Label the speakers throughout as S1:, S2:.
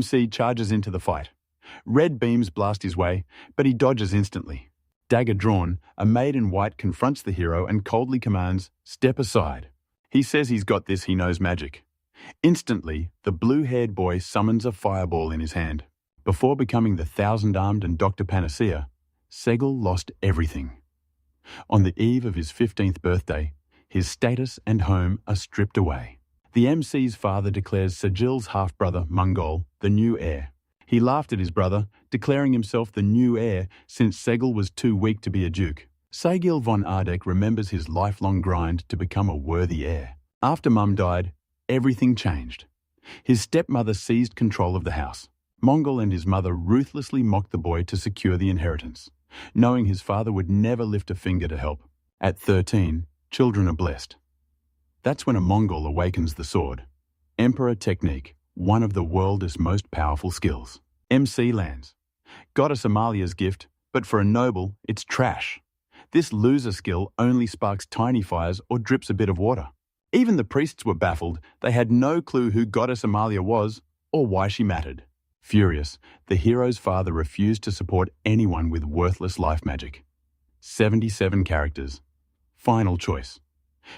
S1: MC charges into the fight. Red beams blast his way, but he dodges instantly. Dagger drawn, a maid in white confronts the hero and coldly commands, "Step aside." He says he's got this, he knows magic. Instantly, the blue-haired boy summons a fireball in his hand. Before becoming the thousand-armed and Dr. Panacea, Segel lost everything. On the eve of his 15th birthday, his status and home are stripped away. The MC's father declares Segil's half-brother, Mongol, the new heir. He laughed at his brother, declaring himself the new heir since Segel was too weak to be a duke. Segil von Ardek remembers his lifelong grind to become a worthy heir. After Mum died, everything changed. His stepmother seized control of the house. Mongol and his mother ruthlessly mocked the boy to secure the inheritance, knowing his father would never lift a finger to help. At 13, children are blessed. That's when a Mongol awakens the sword. Emperor technique, one of the world's most powerful skills. MC lands. Goddess Amalia's gift, but for a noble, it's trash. This loser skill only sparks tiny fires or drips a bit of water. Even the priests were baffled. They had no clue who Goddess Amalia was or why she mattered. Furious, the hero's father refused to support anyone with worthless life magic. 77 characters. Final choice.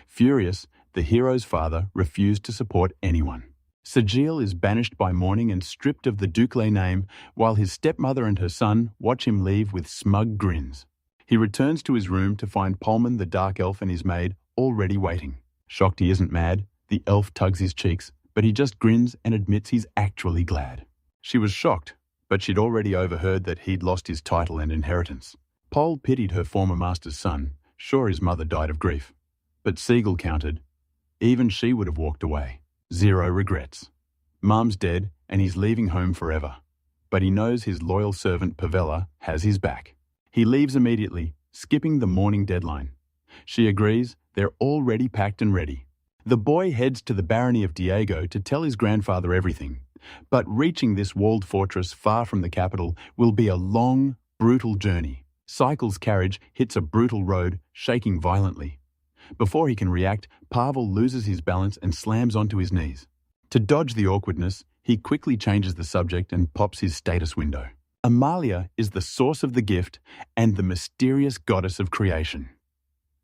S1: Furious, the hero's father refused to support anyone. Segil is banished by mourning and stripped of the Ducle name, while his stepmother and her son watch him leave with smug grins. He returns to his room to find Pullman the dark elf and his maid already waiting. Shocked he isn't mad, the elf tugs his cheeks, but he just grins and admits he's actually glad. She was shocked, but she'd already overheard that he'd lost his title and inheritance. Pole pitied her former master's son, sure his mother died of grief. But Segil countered, even she would have walked away. 0 regrets. Mom's dead and he's leaving home forever. But he knows his loyal servant Pavella has his back. He leaves immediately, skipping the morning deadline. She agrees, they're already packed and ready. The boy heads to the barony of Diego to tell his grandfather everything. But reaching this walled fortress far from the capital will be a long, brutal journey. Cycle's carriage hits a brutal road, shaking violently. Before he can react, Pavel loses his balance and slams onto his knees. To dodge the awkwardness, he quickly changes the subject and pops his status window. Amalia is the source of the gift and the mysterious goddess of creation.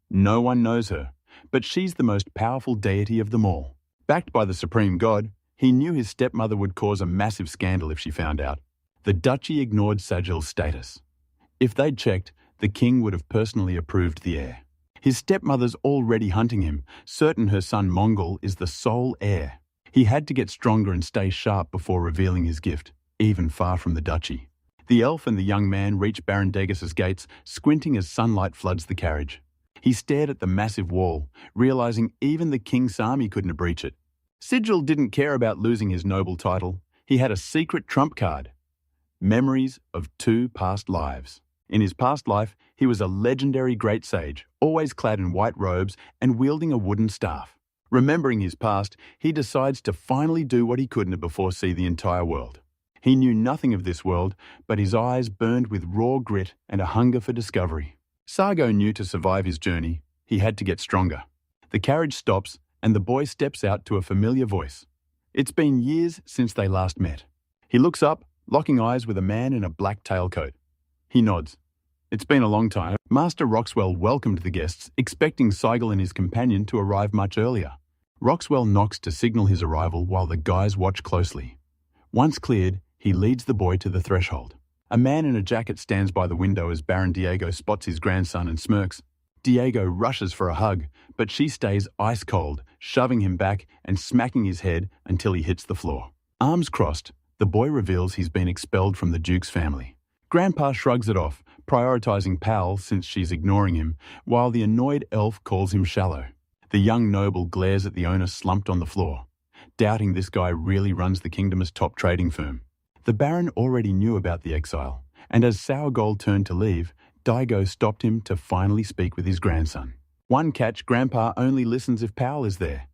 S1: No one knows her, but she's the most powerful deity of them all. Backed by the supreme god, he knew his stepmother would cause a massive scandal if she found out. The duchy ignored Segil's status. If they'd checked, the king would have personally approved the heir. His stepmother's already hunting him, certain her son Mongol is the sole heir. He had to get stronger and stay sharp before revealing his gift, even far from the duchy. The elf and the young man reach Baron Degas' gates, squinting as sunlight floods the carriage. He stared at the massive wall, realizing even the king's army couldn't breach it. Segil didn't care about losing his noble title. He had a secret trump card. Memories of 2 past lives. In his past life, he was a legendary great sage, always clad in white robes and wielding a wooden staff. Remembering his past, he decides to finally do what he couldn't before see the entire world. He knew nothing of this world, but his eyes burned with raw grit and a hunger for discovery. Sargo knew to survive his journey, he had to get stronger. The carriage stops, and the boy steps out to a familiar voice. It's been years since they last met. He looks up, locking eyes with a man in a black tailcoat. He nods. It's been a long time. Master Roxwell welcomed the guests, expecting Segil and his companion to arrive much earlier. Roxwell knocks to signal his arrival while the guys watch closely. Once cleared, he leads the boy to the threshold. A man in a jacket stands by the window as Baron Diego spots his grandson and smirks. Diego rushes for a hug, but she stays ice cold, shoving him back and smacking his head until he hits the floor. Arms crossed, the boy reveals he's been expelled from the Duke's family. Grandpa shrugs it off, prioritizing Pal since she's ignoring him, while the annoyed elf calls him shallow. The young noble glares at the owner slumped on the floor, doubting this guy really runs the kingdom's top trading firm. The Baron already knew about the exile, and as Sourgold turned to leave, Diego stopped him to finally speak with his grandson. One catch, Grandpa only listens if Powell is there.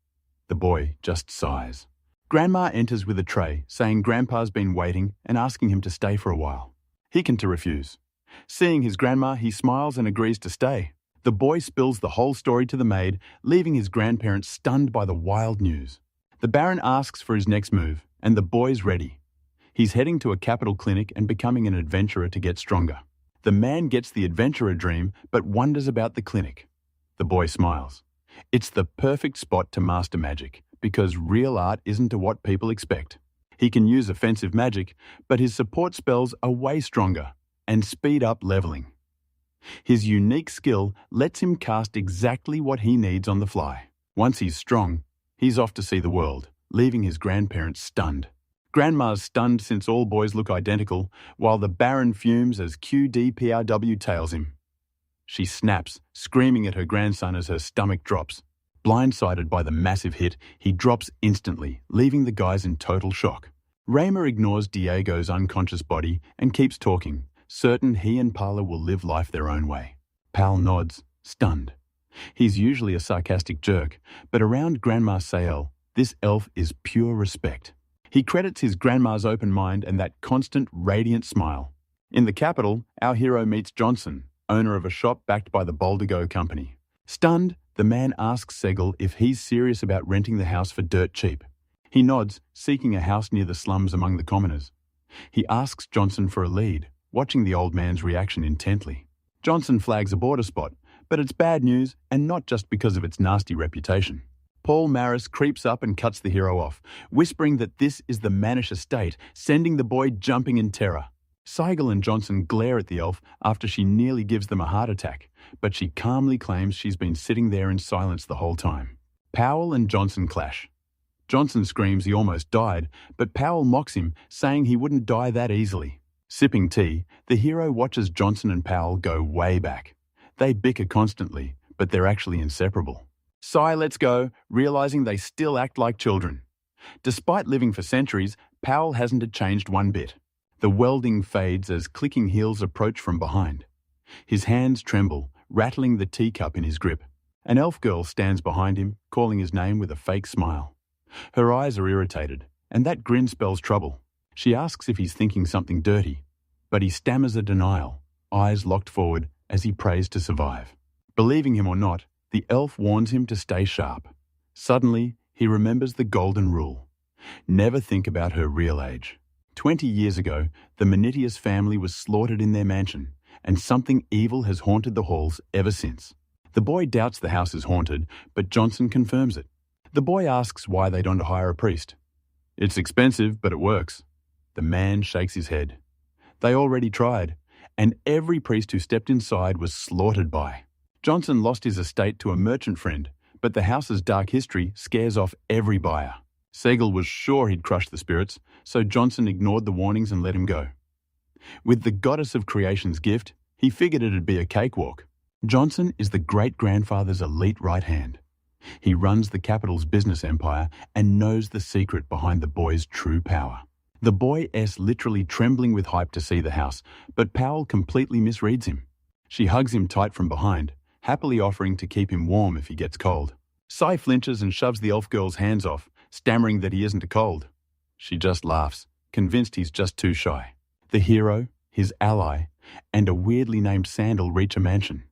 S1: The boy just sighs. Grandma enters with a tray, saying Grandpa's been waiting and asking him to stay for a while. He can to refuse. Seeing his grandma, he smiles and agrees to stay. The boy spills the whole story to the maid, leaving his grandparents stunned by the wild news. The Baron asks for his next move, and the boy's ready. He's heading to a capital clinic and becoming an adventurer to get stronger. The man gets the adventurer dream but wonders about the clinic. The boy smiles. It's the perfect spot to master magic because real art isn't to what people expect. He can use offensive magic, but his support spells are way stronger and speed up leveling. His unique skill lets him cast exactly what he needs on the fly. Once he's strong, he's off to see the world, leaving his grandparents stunned. Grandma's stunned since all boys look identical, while the Baron fumes as QDPRW tails him. She snaps, screaming at her grandson as her stomach drops. Blindsided by the massive hit, he drops instantly, leaving the guys in total shock. Raymer ignores Diego's unconscious body and keeps talking, certain he and Paula will live life their own way. Pal nods, stunned. He's usually a sarcastic jerk, but around Grandma Sael, this elf is pure respect. He credits his grandma's open mind and that constant, radiant smile. In the capital, our hero meets Johnson, owner of a shop backed by the Boldigo Company. Stunned, the man asks Segel if he's serious about renting the house for dirt cheap. He nods, seeking a house near the slums among the commoners. He asks Johnson for a lead, watching the old man's reaction intently. Johnson flags a border spot, but it's bad news and not just because of its nasty reputation. Paul Maris creeps up and cuts the hero off, whispering that this is the Manish estate, sending the boy jumping in terror. Seigel and Johnson glare at the elf after she nearly gives them a heart attack, but she calmly claims she's been sitting there in silence the whole time. Powell and Johnson clash. Johnson screams he almost died, but Powell mocks him, saying he wouldn't die that easily. Sipping tea, the hero watches Johnson and Powell go way back. They bicker constantly, but they're actually inseparable. Sai lets go, realizing they still act like children. Despite living for centuries, Powell hasn't changed one bit. The welding fades as clicking heels approach from behind. His hands tremble, rattling the teacup in his grip. An elf girl stands behind him, calling his name with a fake smile. Her eyes are irritated, and that grin spells trouble. She asks if he's thinking something dirty, but he stammers a denial, eyes locked forward as he prays to survive. Believing him or not, the elf warns him to stay sharp. Suddenly, he remembers the golden rule. Never think about her real age. 20 years ago, the Manitius family was slaughtered in their mansion, and something evil has haunted the halls ever since. The boy doubts the house is haunted, but Johnson confirms it. The boy asks why they don't hire a priest. It's expensive, but it works. The man shakes his head. They already tried, and every priest who stepped inside was slaughtered by. Johnson lost his estate to a merchant friend, but the house's dark history scares off every buyer. Segel was sure he'd crush the spirits, so Johnson ignored the warnings and let him go. With the goddess of creation's gift, he figured it'd be a cakewalk. Johnson is the great-grandfather's elite right hand. He runs the capital's business empire and knows the secret behind the boy's true power. The boy is literally trembling with hype to see the house, but Powell completely misreads him. She hugs him tight from behind, happily offering to keep him warm if he gets cold. Sai flinches and shoves the elf girl's hands off, stammering that he isn't a cold. She just laughs, convinced he's just too shy. The hero, his ally, and a weirdly named Sandal reach a mansion.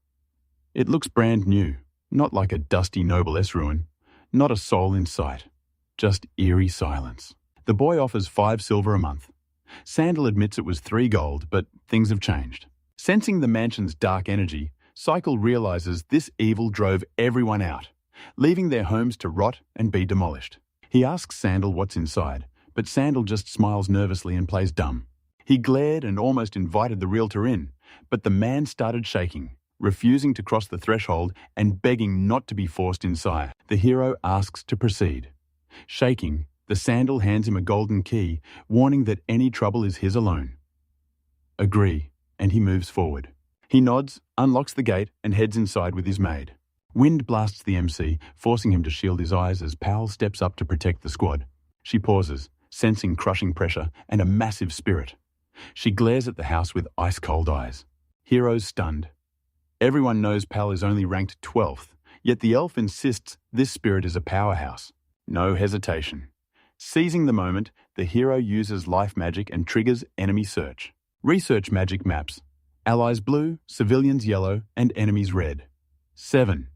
S1: It looks brand new, not like a dusty noblesse ruin, not a soul in sight, just eerie silence. The boy offers 5 silver a month. Sandal admits it was 3 gold, but things have changed. Sensing the mansion's dark energy, Cycle realizes this evil drove everyone out, leaving their homes to rot and be demolished. He asks Sandal what's inside, but Sandal just smiles nervously and plays dumb. He glared and almost invited the realtor in, but the man started shaking, refusing to cross the threshold and begging not to be forced inside. The hero asks to proceed. Shaking, the Sandal hands him a golden key, warning that any trouble is his alone. Agree, and he moves forward. He nods, unlocks the gate, and heads inside with his maid. Wind blasts the MC, forcing him to shield his eyes as Powell steps up to protect the squad. She pauses, sensing crushing pressure and a massive spirit. She glares at the house with ice-cold eyes. Hero's stunned. Everyone knows Pal is only ranked 12th, yet the elf insists this spirit is a powerhouse. No hesitation. Seizing the moment, the hero uses life magic and triggers enemy search. Research magic maps. Allies blue, civilians yellow, and enemies red. 7.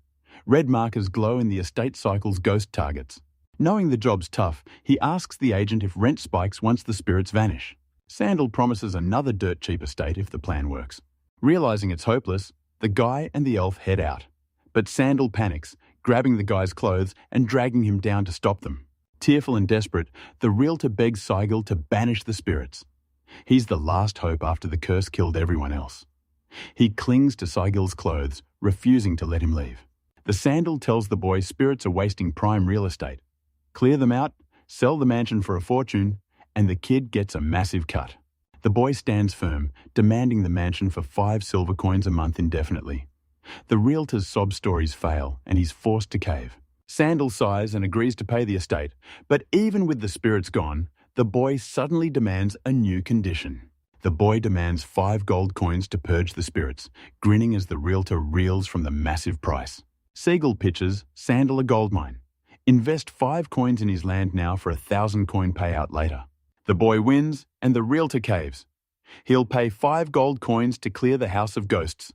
S1: Red markers glow in the estate cycle's ghost targets. Knowing the job's tough, he asks the agent if rent spikes once the spirits vanish. Sandal promises another dirt-cheap estate if the plan works. Realizing it's hopeless, the guy and the elf head out. But Sandal panics, grabbing the guy's clothes and dragging him down to stop them. Tearful and desperate, the realtor begs Sigil to banish the spirits. He's the last hope after the curse killed everyone else. He clings to Sigil's clothes, refusing to let him leave. The Sandal tells the boy spirits are wasting prime real estate. Clear them out, sell the mansion for a fortune, and the kid gets a massive cut. The boy stands firm, demanding the mansion for 5 silver coins a month indefinitely. The realtor's sob stories fail, and he's forced to cave. Sandal sighs and agrees to pay the estate, but even with the spirits gone, the boy suddenly demands a new condition. The boy demands 5 gold coins to purge the spirits, grinning as the realtor reels from the massive price. Sigil pitches Sandal a gold mine. Invest 5 coins in his land now for a 1,000 coin payout later. The boy wins, and the realtor caves. He'll pay 5 gold coins to clear the house of ghosts.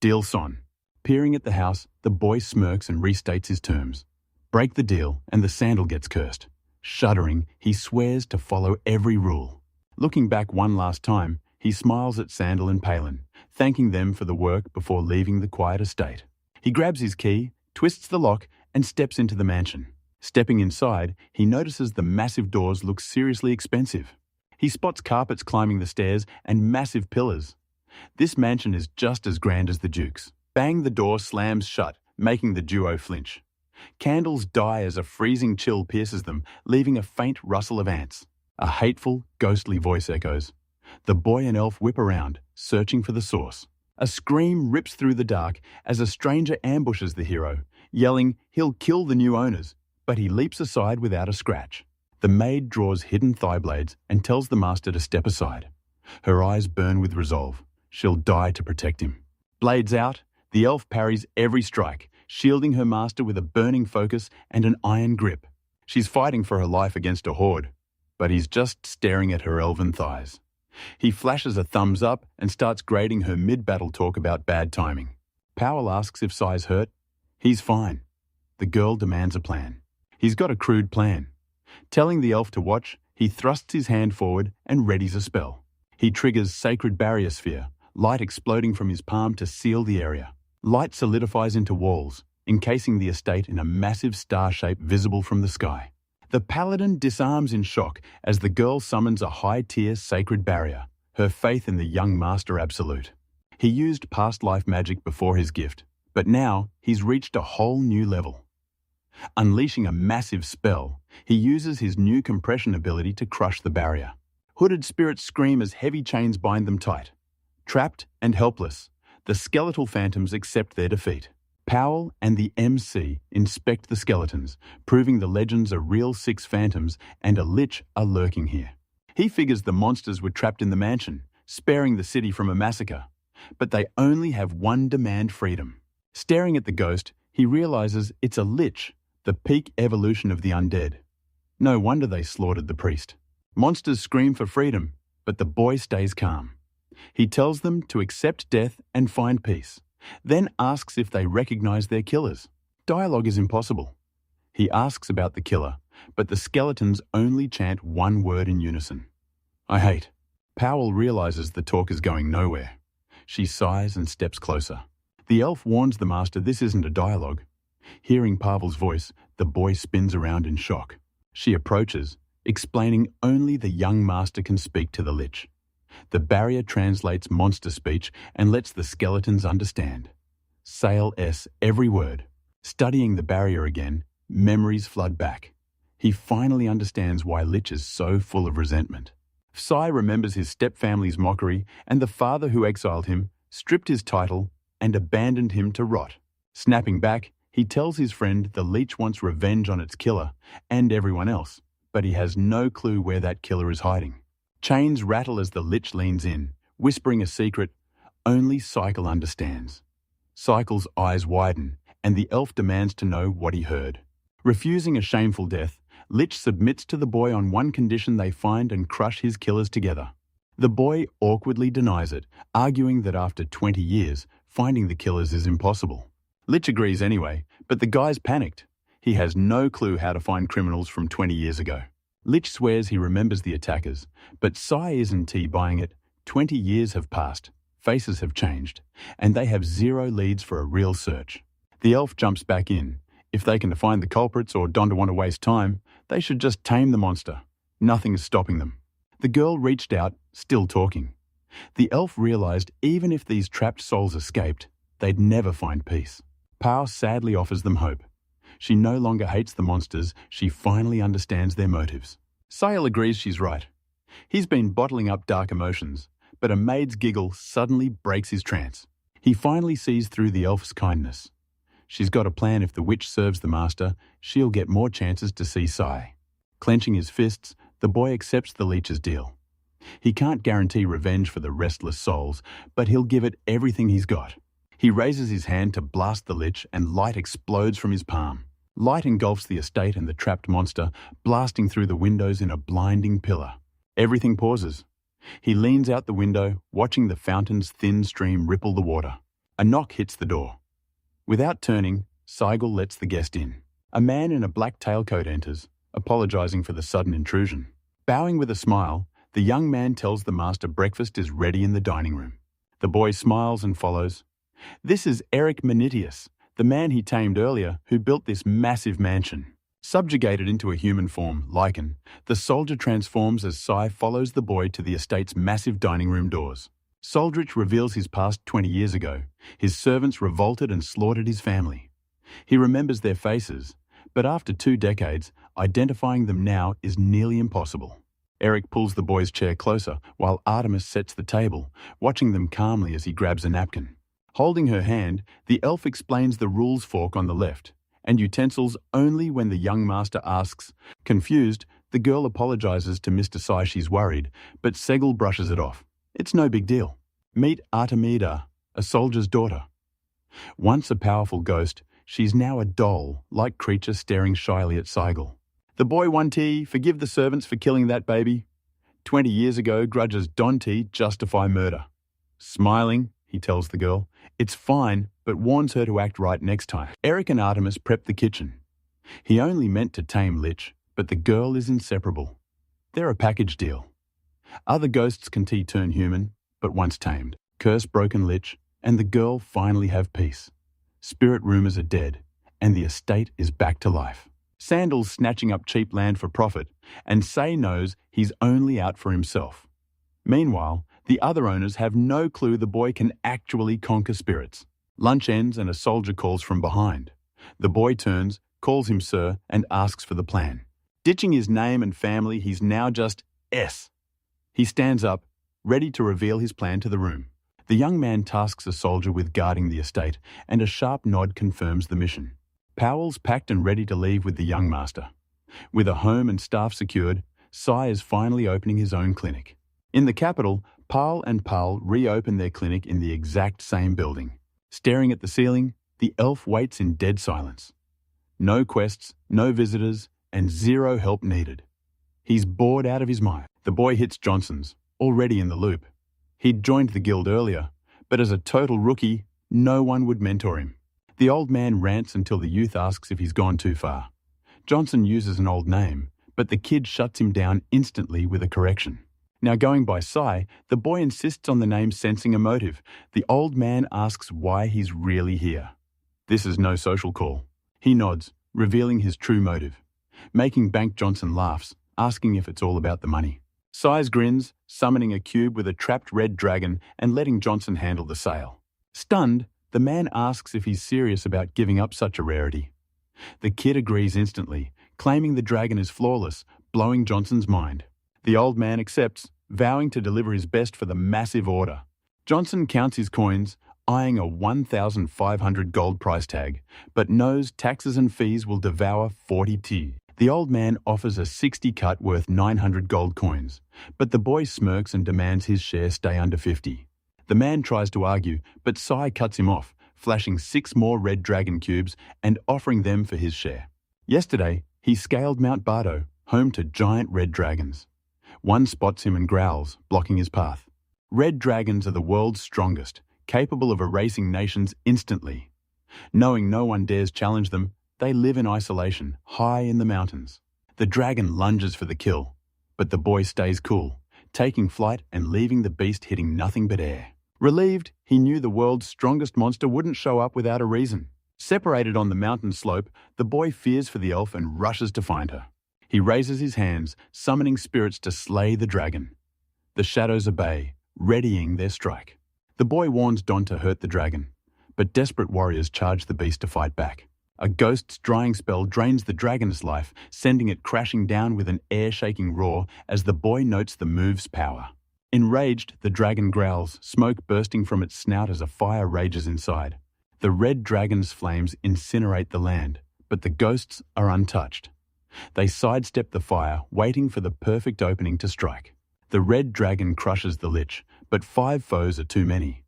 S1: Deal son. Peering at the house, the boy smirks and restates his terms. Break the deal, and the Sandal gets cursed. Shuddering, he swears to follow every rule. Looking back one last time, he smiles at Sandal and Palin, thanking them for the work before leaving the quiet estate. He grabs his key, twists the lock, and steps into the mansion. Stepping inside, he notices the massive doors look seriously expensive. He spots carpets climbing the stairs and massive pillars. This mansion is just as grand as the Duke's. Bang, the door slams shut, making the duo flinch. Candles die as a freezing chill pierces them, leaving a faint rustle of ants. A hateful, ghostly voice echoes. The boy and elf whip around, searching for the source. A scream rips through the dark as a stranger ambushes the hero, yelling he'll kill the new owners, but he leaps aside without a scratch. The maid draws hidden thigh blades and tells the master to step aside. Her eyes burn with resolve. She'll die to protect him. Blades out, the elf parries every strike, shielding her master with a burning focus and an iron grip. She's fighting for her life against a horde, but he's just staring at her elven thighs. He flashes a thumbs up and starts grading her mid-battle talk about bad timing. Powell asks if Sai's hurt. He's fine. The girl demands a plan. He's got a crude plan. Telling the elf to watch, he thrusts his hand forward and readies a spell. He triggers Sacred Barrier Sphere, light exploding from his palm to seal the area. Light solidifies into walls, encasing the estate in a massive star shape visible from the sky. The paladin disarms in shock as the girl summons a high-tier sacred barrier, her faith in the young master absolute. He used past life magic before his gift, but now he's reached a whole new level. Unleashing a massive spell, he uses his new compression ability to crush the barrier. Hooded spirits scream as heavy chains bind them tight. Trapped and helpless, the skeletal phantoms accept their defeat. Powell and the MC inspect the skeletons, proving the legends are real 6 phantoms and a lich are lurking here. He figures the monsters were trapped in the mansion, sparing the city from a massacre. But they only have one demand: freedom. Staring at the ghost, he realizes it's a lich, the peak evolution of the undead. No wonder they slaughtered the priest. Monsters scream for freedom, but the boy stays calm. He tells them to accept death and find peace, then asks if they recognize their killers. Dialogue is impossible. He asks about the killer, but the skeletons only chant one word in unison. I hate. Powell realizes the talk is going nowhere. She sighs and steps closer. The elf warns the master this isn't a dialogue. Hearing Pavel's voice, the boy spins around in shock. She approaches, explaining only the young master can speak to the lich. The barrier translates monster speech and lets the skeletons understand. Sale S every word. Studying the barrier again, memories flood back. He finally understands why Lich is so full of resentment. Sai remembers his stepfamily's mockery and the father who exiled him, stripped his title, and abandoned him to rot. Snapping back, he tells his friend the leech wants revenge on its killer and everyone else, but he has no clue where that killer is hiding. Chains rattle as the lich leans in, whispering a secret only Cycle understands. Cycle's eyes widen, and the elf demands to know what he heard. Refusing a shameful death, Lich submits to the boy on one condition: they find and crush his killers together. The boy awkwardly denies it, arguing that after 20 years, finding the killers is impossible. Lich agrees anyway, but the guy's panicked. He has no clue how to find criminals from 20 years ago. Lich swears he remembers the attackers, but Sai isn't buying it. 20 years have passed, faces have changed, and they have zero leads for a real search. The elf jumps back in. If they can find the culprits or don't want to waste time, they should just tame the monster. Nothing is stopping them. The girl reached out, still talking. The elf realized even if these trapped souls escaped, they'd never find peace. Pao sadly offers them hope. She no longer hates the monsters, she finally understands their motives. Sayal agrees she's right. He's been bottling up dark emotions, but a maid's giggle suddenly breaks his trance. He finally sees through the elf's kindness. She's got a plan. If the witch serves the master, she'll get more chances to see Sai. Clenching his fists, the boy accepts the leech's deal. He can't guarantee revenge for the restless souls, but he'll give it everything he's got. He raises his hand to blast the lich and light explodes from his palm. Light engulfs the estate and the trapped monster, blasting through the windows in a blinding pillar. Everything pauses. He leans out the window, watching the fountain's thin stream ripple the water. A knock hits the door. Without turning, Seigel lets the guest in. A man in a black tailcoat enters, apologizing for the sudden intrusion. Bowing with a smile, the young man tells the master breakfast is ready in the dining room. The boy smiles and follows. This is Eric Manitius, the man he tamed earlier, who built this massive mansion. Subjugated into a human form, Lycan, the soldier transforms as Sai follows the boy to the estate's massive dining room doors. Soldrich reveals his past 20 years ago. His servants revolted and slaughtered his family. He remembers their faces, but after 2 decades, identifying them now is nearly impossible. Eric pulls the boy's chair closer while Artemis sets the table, watching them calmly as he grabs a napkin. Holding her hand, the elf explains the rules fork on the left, and utensils only when the young master asks. Confused, the girl apologizes to Mr. Sai she's worried, but Segel brushes it off. It's no big deal. Meet Artemida, a soldier's daughter. Once a powerful ghost, she's now a doll-like creature staring shyly at Seigel. The boy won tea, forgive the servants for killing that baby. 20 years ago, grudges Dante justify murder. Smiling, he tells the girl, it's fine, but warns her to act right next time. Eric and Artemis prep the kitchen. He only meant to tame Lich, but the girl is inseparable. They're a package deal. Other ghosts can turn human, but once tamed. Curse broken Lich, and the girl finally have peace. Spirit rumors are dead, and the estate is back to life. Sandal's snatching up cheap land for profit, and Say knows he's only out for himself. Meanwhile, the other owners have no clue the boy can actually conquer spirits. Lunch ends and a soldier calls from behind. The boy turns, calls him sir, and asks for the plan. Ditching his name and family, he's now just S. He stands up, ready to reveal his plan to the room. The young man tasks a soldier with guarding the estate, and a sharp nod confirms the mission. Powell's packed and ready to leave with the young master. With a home and staff secured, Sai is finally opening his own clinic. In the capital, Pal and Pal reopen their clinic in the exact same building. Staring at the ceiling, the elf waits in dead silence. No quests, no visitors, and zero help needed. He's bored out of his mind. The boy hits Johnson's, already in the loop. He'd joined the guild earlier, but as a total rookie, no one would mentor him. The old man rants until the youth asks if he's gone too far. Johnson uses an old name, but the kid shuts him down instantly with a correction. Now going by Sai, the boy insists on the name sensing a motive. The old man asks why he's really here. This is no social call. He nods, revealing his true motive. Making Bank Johnson laughs, asking if it's all about the money. Sai grins, summoning a cube with a trapped red dragon and letting Johnson handle the sale. Stunned, the man asks if he's serious about giving up such a rarity. The kid agrees instantly, claiming the dragon is flawless, blowing Johnson's mind. The old man accepts, vowing to deliver his best for the massive order. Johnson counts his coins, eyeing a 1,500 gold price tag, but knows taxes and fees will devour 40 T. The old man offers a 60 cut worth 900 gold coins, but the boy smirks and demands his share stay under 50. The man tries to argue, but Sai cuts him off, flashing 6 more red dragon cubes and offering them for his share. Yesterday, he scaled Mount Bardo, home to giant red dragons. One spots him and growls, blocking his path. Red dragons are the world's strongest, capable of erasing nations instantly. Knowing no one dares challenge them, They live in isolation, high in the mountains. The dragon lunges for the kill, but the boy stays cool, taking flight and leaving the beast hitting nothing but air. Relieved, he knew the world's strongest monster wouldn't show up without a reason. Separated on the mountain slope, the boy fears for the elf and rushes to find her. He raises his hands, summoning spirits to slay the dragon. The shadows obey, readying their strike. The boy warns Don to hurt the dragon, but desperate warriors charge the beast to fight back. A ghost's drying spell drains the dragon's life, sending it crashing down with an air-shaking roar as the boy notes the move's power. Enraged, the dragon growls, smoke bursting from its snout as a fire rages inside. The red dragon's flames incinerate the land, but the ghosts are untouched. They sidestep the fire, waiting for the perfect opening to strike. The red dragon crushes the lich, but 5 foes are too many.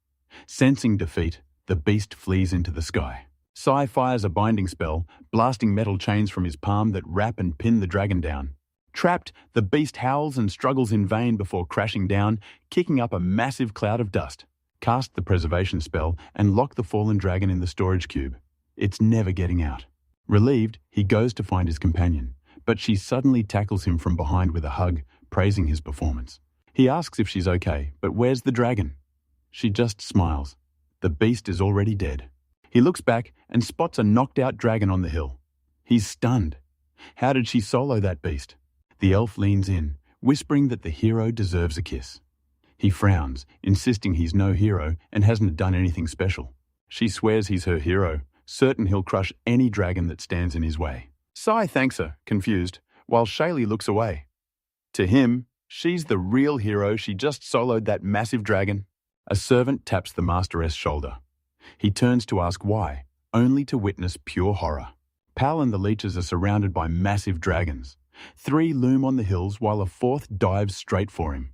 S1: Sensing defeat, the beast flees into the sky. Sai fires a binding spell, blasting metal chains from his palm that wrap and pin the dragon down. Trapped, the beast howls and struggles in vain before crashing down, kicking up a massive cloud of dust. Cast the preservation spell and lock the fallen dragon in the storage cube. It's never getting out. Relieved, he goes to find his companion, but she suddenly tackles him from behind with a hug, praising his performance. He asks if she's okay, but where's the dragon? She just smiles. The beast is already dead. He looks back and spots a knocked-out dragon on the hill. He's stunned. How did she solo that beast? The elf leans in, whispering that the hero deserves a kiss. He frowns, insisting he's no hero and hasn't done anything special. She swears he's her hero, certain he'll crush any dragon that stands in his way. Sai thanks her, confused, while Shaylee looks away. To him, she's the real hero. She just soloed that massive dragon. A servant taps the master's shoulder. He turns to ask why, only to witness pure horror. Pal and the leeches are surrounded by massive dragons. 3 loom on the hills while a 4th dives straight for him.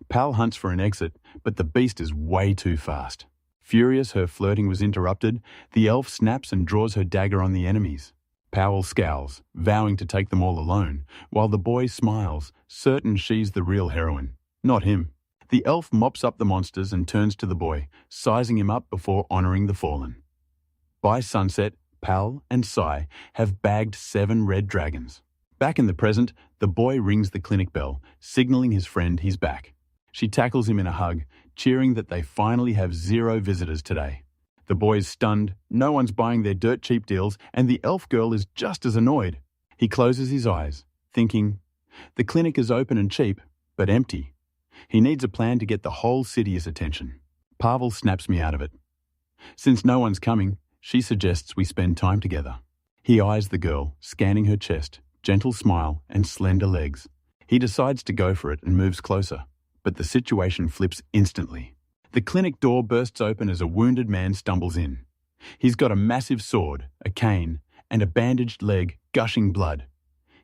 S1: Pal hunts for an exit, but the beast is way too fast. Furious her flirting was interrupted, the elf snaps and draws her dagger on the enemies. Powell scowls, vowing to take them all alone, while the boy smiles, certain she's the real heroine, not him. The elf mops up the monsters and turns to the boy, sizing him up before honouring the fallen. By sunset, Pal and Sai have bagged 7 red dragons. Back in the present, the boy rings the clinic bell, signalling his friend he's back. She tackles him in a hug, cheering that they finally have 0 visitors today. The boy's stunned, no one's buying their dirt cheap deals, and the elf girl is just as annoyed. He closes his eyes, thinking, the clinic is open and cheap, but empty. He needs a plan to get the whole city's attention. Pavel snaps me out of it. Since no one's coming, she suggests we spend time together. He eyes the girl, scanning her chest, gentle smile, and slender legs. He decides to go for it and moves closer, but the situation flips instantly. The clinic door bursts open as a wounded man stumbles in. He's got a massive sword, a cane, and a bandaged leg, gushing blood.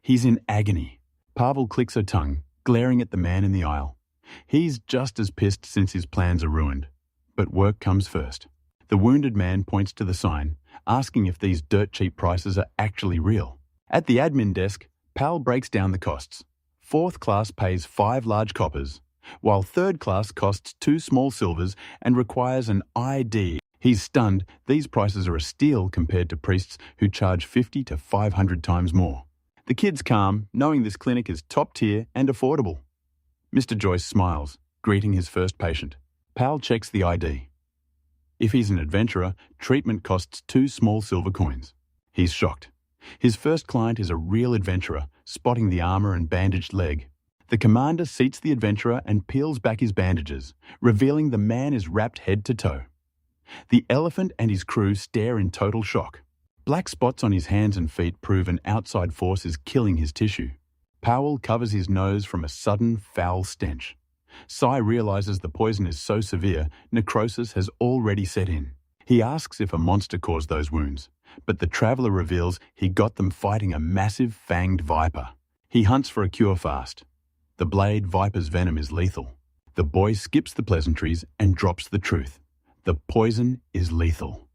S1: He's in agony. Pavel clicks her tongue, glaring at the man in the aisle. He's just as pissed since his plans are ruined. But work comes first. The wounded man points to the sign, asking if these dirt-cheap prices are actually real. At the admin desk, Pal breaks down the costs. 4th class pays 5 large coppers, while 3rd class costs 2 small silvers and requires an ID. He's stunned. These prices are a steal compared to priests who charge 50 to 500 times more. The kid's calm, knowing this clinic is top tier and affordable. Mr. Joyce smiles, greeting his first patient. Pal checks the ID. If he's an adventurer, treatment costs 2 small silver coins. He's shocked. His first client is a real adventurer, spotting the armor and bandaged leg. The commander seats the adventurer and peels back his bandages, revealing the man is wrapped head to toe. The elephant and his crew stare in total shock. Black spots on his hands and feet prove an outside force is killing his tissue. Powell covers his nose from a sudden foul stench. Sai realizes the poison is so severe, necrosis has already set in. He asks if a monster caused those wounds, but the traveler reveals he got them fighting a massive fanged viper. He hunts for a cure fast. The blade viper's venom is lethal. The boy skips the pleasantries and drops the truth. The poison is lethal.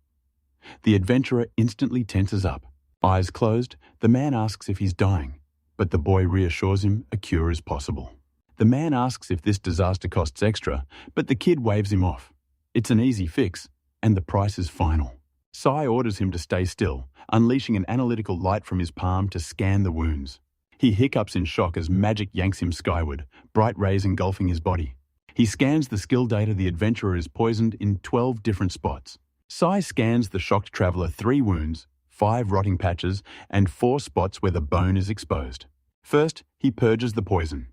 S1: The adventurer instantly tenses up. Eyes closed, the man asks if he's dying, but the boy reassures him a cure is possible. The man asks if this disaster costs extra, but the kid waves him off. It's an easy fix, and the price is final. Sai orders him to stay still, unleashing an analytical light from his palm to scan the wounds. He hiccups in shock as magic yanks him skyward, bright rays engulfing his body. He scans the skill data the adventurer is poisoned in 12 different spots. Sai scans the shocked traveler 3 wounds, 5 rotting patches, and 4 spots where the bone is exposed. First, he purges the poison.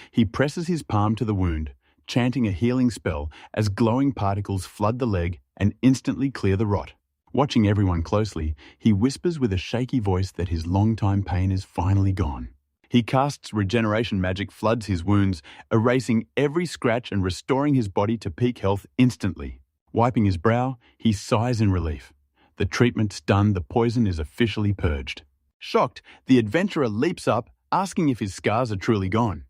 S1: He presses his palm to the wound, chanting a healing spell as glowing particles flood the leg and instantly clear the rot. Watching everyone closely, he whispers with a shaky voice that his long-time pain is finally gone. He casts regeneration magic floods his wounds, erasing every scratch and restoring his body to peak health instantly. Wiping his brow, he sighs in relief. The treatment's done, the poison is officially purged. Shocked, the adventurer leaps up, asking if his scars are truly gone.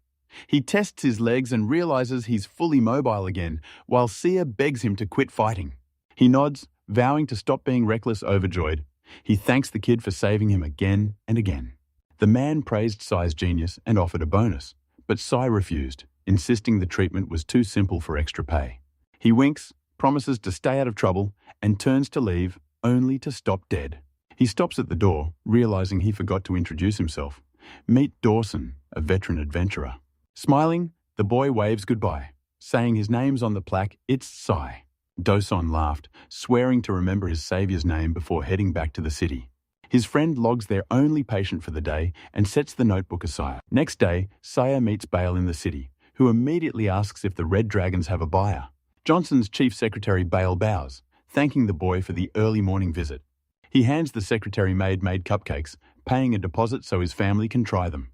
S1: He tests his legs and realizes he's fully mobile again, while Sia begs him to quit fighting. He nods, vowing to stop being reckless, overjoyed. He thanks the kid for saving him again and again. The man praised Sai's genius and offered a bonus, but Sai refused, insisting the treatment was too simple for extra pay. He winks, promises to stay out of trouble, and turns to leave, only to stop dead. He stops at the door, realizing he forgot to introduce himself. Meet Dawson, a veteran adventurer. Smiling, the boy waves goodbye, saying his name's on the plaque, it's Sai. Dawson laughed, swearing to remember his savior's name before heading back to the city. His friend logs their only patient for the day and sets the notebook aside. Next day, Saya meets Bale in the city, who immediately asks if the Red Dragons have a buyer. Johnson's chief secretary Bale bows, thanking the boy for the early morning visit. He hands the secretary maid cupcakes, paying a deposit so his family can try them.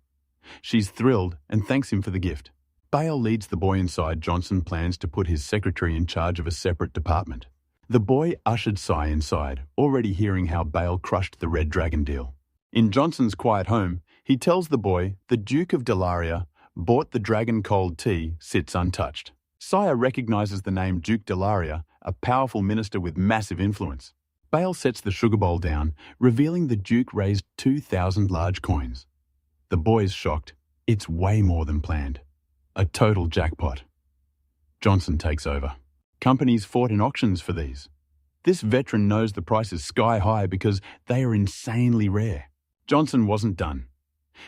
S1: She's thrilled and thanks him for the gift. Bale leads the boy inside. Johnson plans to put his secretary in charge of a separate department. The boy ushered Sai inside, already hearing how Bale crushed the Red Dragon deal. In Johnson's quiet home, he tells the boy the Duke of Delaria bought the dragon cold tea sits untouched. Saya recognizes the name Duke Delaria, a powerful minister with massive influence. Bale sets the sugar bowl down, revealing the Duke raised 2,000 large coins. The boy's shocked. It's way more than planned. A total jackpot. Johnson takes over. Companies fought in auctions for these. This veteran knows the price is sky high because they are insanely rare. Johnson wasn't done.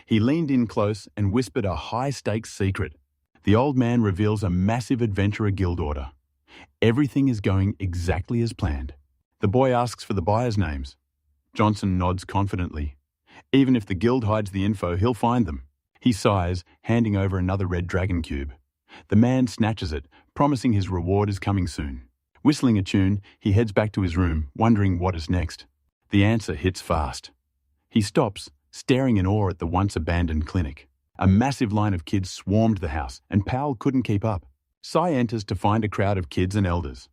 S1: He leaned in close and whispered a high-stakes secret. The old man reveals a massive adventurer guild order. Everything is going exactly as planned. The boy asks for the buyers' names. Johnson nods confidently. Even if the guild hides the info, he'll find them. He sighs, handing over another red dragon cube. The man snatches it, promising his reward is coming soon. Whistling a tune, he heads back to his room, wondering what is next. The answer hits fast. He stops, staring in awe at the once-abandoned clinic. A massive line of kids swarmed the house, and Powell couldn't keep up. Sai enters to find a crowd of kids and elders.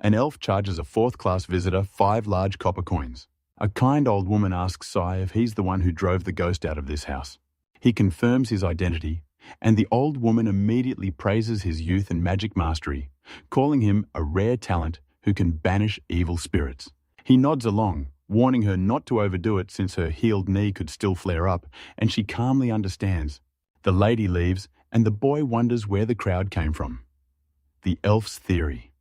S1: An elf charges a fourth-class visitor 5 large copper coins. A kind old woman asks Sai if he's the one who drove the ghost out of this house. He confirms his identity, and the old woman immediately praises his youth and magic mastery, calling him a rare talent who can banish evil spirits. He nods along, warning her not to overdo it since her healed knee could still flare up, and she calmly understands. The lady leaves, and the boy wonders where the crowd came from. The elf's theory.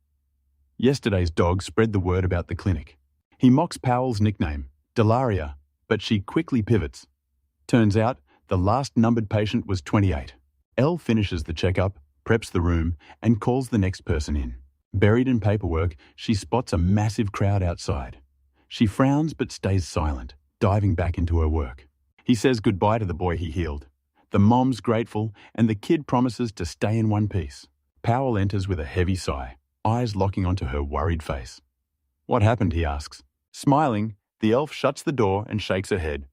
S1: Yesterday's dog spread the word about the clinic. He mocks Powell's nickname, Delaria, but she quickly pivots. Turns out, the last numbered patient was 28. Elle finishes the checkup, preps the room, and calls the next person in. Buried in paperwork, she spots a massive crowd outside. She frowns but stays silent, diving back into her work. He says goodbye to the boy he healed. The mom's grateful, and the kid promises to stay in one piece. Powell enters with a heavy sigh, eyes locking onto her worried face. What happened, he asks. Smiling, the elf shuts the door and shakes her head.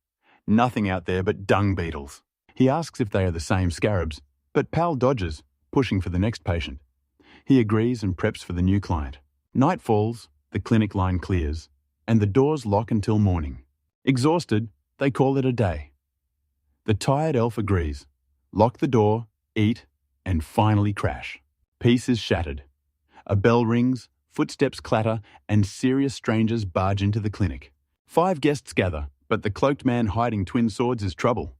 S1: Nothing out there but dung beetles. He asks if they are the same scarabs, but Powell dodges, pushing for the next patient. He agrees and preps for the new client. Night falls, the clinic line clears, and the doors lock until morning. Exhausted, they call it a day. The tired elf agrees, lock the door, eat, and finally crash. Peace is shattered. A bell rings, footsteps clatter, and serious strangers barge into the clinic. 5 guests gather, but the cloaked man hiding twin swords is trouble.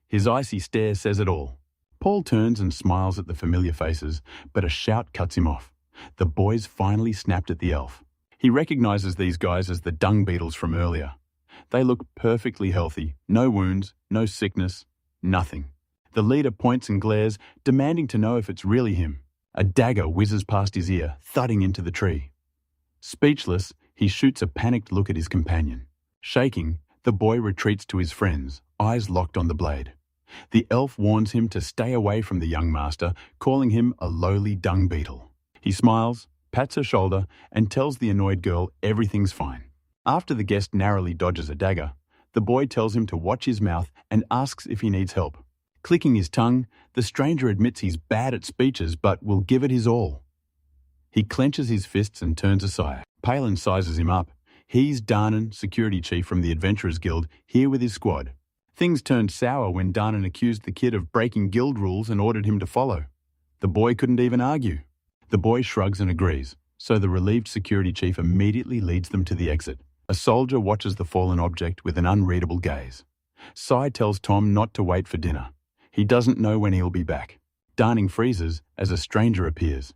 S1: His icy stare says it all. Paul turns and smiles at the familiar faces, but a shout cuts him off. The boys finally snapped at the elf. He recognizes these guys as the dung beetles from earlier. They look perfectly healthy, no wounds, no sickness, nothing. The leader points and glares, demanding to know if it's really him. A dagger whizzes past his ear, thudding into the tree. Speechless, he shoots a panicked look at his companion. Shaking, the boy retreats to his friends, eyes locked on the blade. The elf warns him to stay away from the young master, calling him a lowly dung beetle. He smiles, pats her shoulder, and tells the annoyed girl everything's fine. After the guest narrowly dodges a dagger, the boy tells him to watch his mouth and asks if he needs help. Clicking his tongue, the stranger admits he's bad at speeches but will give it his all. He clenches his fists and turns aside. Palin sizes him up. He's Darnan, security chief from the Adventurers Guild, here with his squad. Things turned sour when Darnan accused the kid of breaking guild rules and ordered him to follow. The boy couldn't even argue. The boy shrugs and agrees, so the relieved security chief immediately leads them to the exit. A soldier watches the fallen object with an unreadable gaze. Sai tells Tom not to wait for dinner. He doesn't know when he'll be back. Darning freezes as a stranger appears.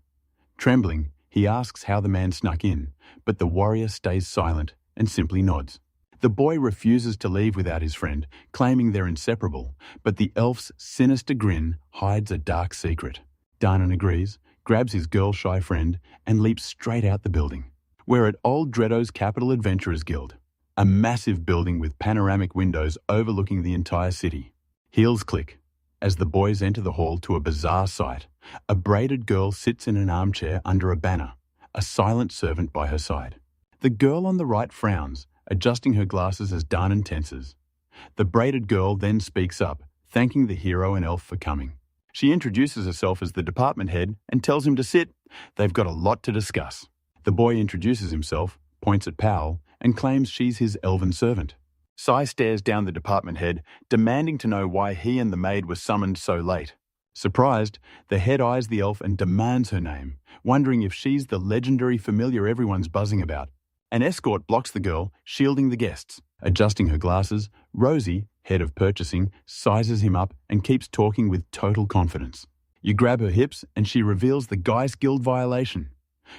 S1: Trembling, he asks how the man snuck in, but the warrior stays silent and simply nods. The boy refuses to leave without his friend, claiming they're inseparable, but the elf's sinister grin hides a dark secret. Darnan agrees, grabs his girl-shy friend, and leaps straight out the building. We're at Old Dreddo's Capital Adventurers Guild, a massive building with panoramic windows overlooking the entire city. Heels click as the boys enter the hall to a bizarre sight. A braided girl sits in an armchair under a banner, a silent servant by her side. The girl on the right frowns, adjusting her glasses as Darnan tenses. The braided girl then speaks up, thanking the hero and elf for coming. She introduces herself as the department head and tells him to sit. They've got a lot to discuss. The boy introduces himself, points at Powell, and claims she's his elven servant. Sai stares down the department head, demanding to know why he and the maid were summoned so late. Surprised, the head eyes the elf and demands her name, wondering if she's the legendary familiar everyone's buzzing about. An escort blocks the girl, shielding the guests. Adjusting her glasses, Rosie, head of purchasing, sizes him up and keeps talking with total confidence. You grab her hips and she reveals the Geist Guild violation.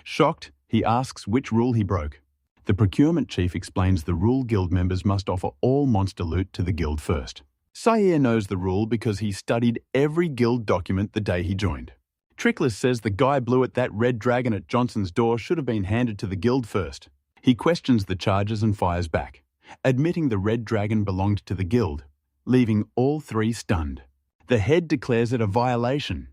S1: Shocked, he asks which rule he broke. The procurement chief explains the rule guild members must offer all monster loot to the guild first. Sayer knows the rule because he studied every guild document the day he joined. Trickless says the guy blew at that red dragon at Johnson's door should have been handed to the guild first. He questions the charges and fires back, admitting the red dragon belonged to the guild, leaving all three stunned. The head declares it a violation.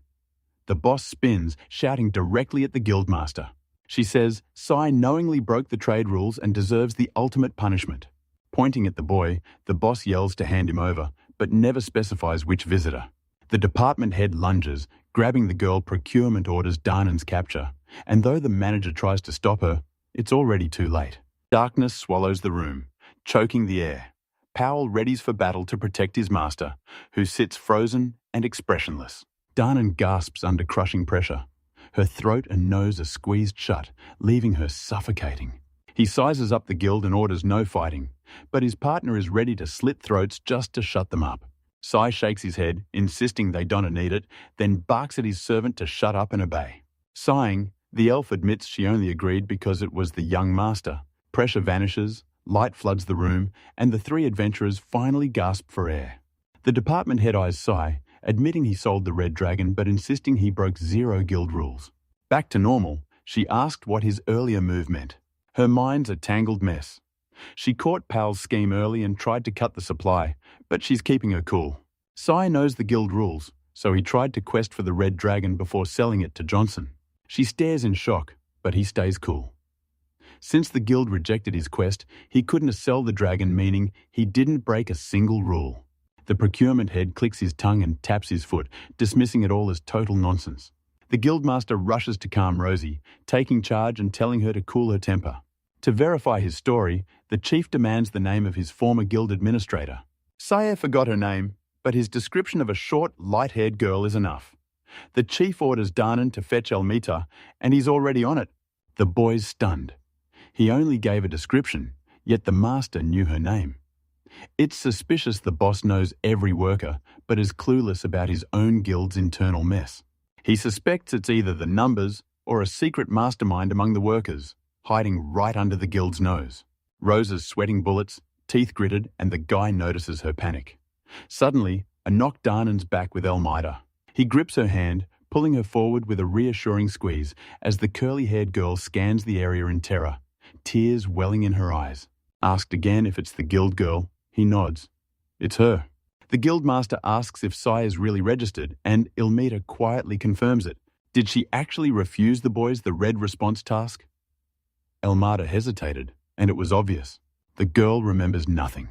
S1: The boss spins, shouting directly at the guildmaster. She says Sai knowingly broke the trade rules and deserves the ultimate punishment. Pointing at the boy, the boss yells to hand him over, but never specifies which visitor. The department head lunges, grabbing the girl. Procurement orders Darnan's capture, and though the manager tries to stop her, it's already too late. Darkness swallows the room, choking the air. Powell readies for battle to protect his master, who sits frozen and expressionless. Darnan gasps under crushing pressure. Her throat and nose are squeezed shut, leaving her suffocating. He sizes up the guild and orders no fighting, but his partner is ready to slit throats just to shut them up. Sai shakes his head, insisting they don't need it, then barks at his servant to shut up and obey. Sighing, the elf admits she only agreed because it was the young master. Pressure vanishes, light floods the room, and the three adventurers finally gasp for air. The department head eyes Sai, admitting he sold the red dragon but insisting he broke 0 guild rules. Back to normal, she asked what his earlier move meant. Her mind's a tangled mess. She caught Powell's scheme early and tried to cut the supply, but she's keeping her cool. Sai knows the guild rules, so he tried to quest for the red dragon before selling it to Johnson. She stares in shock, but he stays cool. Since the guild rejected his quest, he couldn't sell the dragon, meaning he didn't break a single rule. The procurement head clicks his tongue and taps his foot, dismissing it all as total nonsense. The guildmaster rushes to calm Rosie, taking charge and telling her to cool her temper. To verify his story, the chief demands the name of his former guild administrator. Sayer forgot her name, but his description of a short, light-haired girl is enough. The chief orders Darnan to fetch Elmita, and he's already on it. The boy's stunned. He only gave a description, yet the master knew her name. It's suspicious the boss knows every worker, but is clueless about his own guild's internal mess. He suspects it's either the numbers or a secret mastermind among the workers, hiding right under the guild's nose. Rosa's sweating bullets, teeth gritted, and the guy notices her panic. Suddenly, a knock Danan's back with Elmida. He grips her hand, pulling her forward with a reassuring squeeze as the curly-haired girl scans the area in terror, tears welling in her eyes. Asked again if it's the guild girl, he nods. It's her. The guildmaster asks if Sai is really registered, and Ilmita quietly confirms it. Did she actually refuse the boys the red response task? Elmada hesitated, and it was obvious. The girl remembers nothing.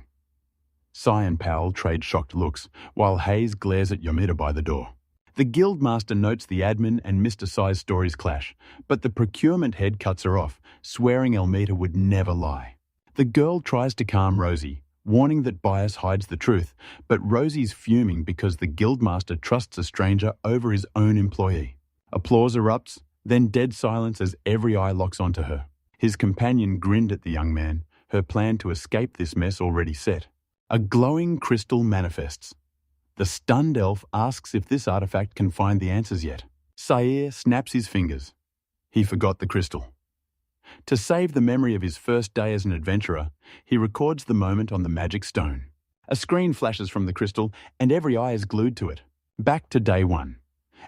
S1: Sai and Powell trade shocked looks, while Hayes glares at Yomita by the door. The guildmaster notes the admin and Mr. Sai's stories clash, but the procurement head cuts her off, swearing Elmita would never lie. The girl tries to calm Rosie, warning that bias hides the truth, but Rosie's fuming because the guildmaster trusts a stranger over his own employee. Applause erupts, then dead silence as every eye locks onto her. His companion grinned at the young man, her plan to escape this mess already set. A glowing crystal manifests. The stunned elf asks if this artifact can find the answers yet. Sair snaps his fingers. He forgot the crystal. To save the memory of his first day as an adventurer, he records the moment on the magic stone. A screen flashes from the crystal, and every eye is glued to it. Back to day one.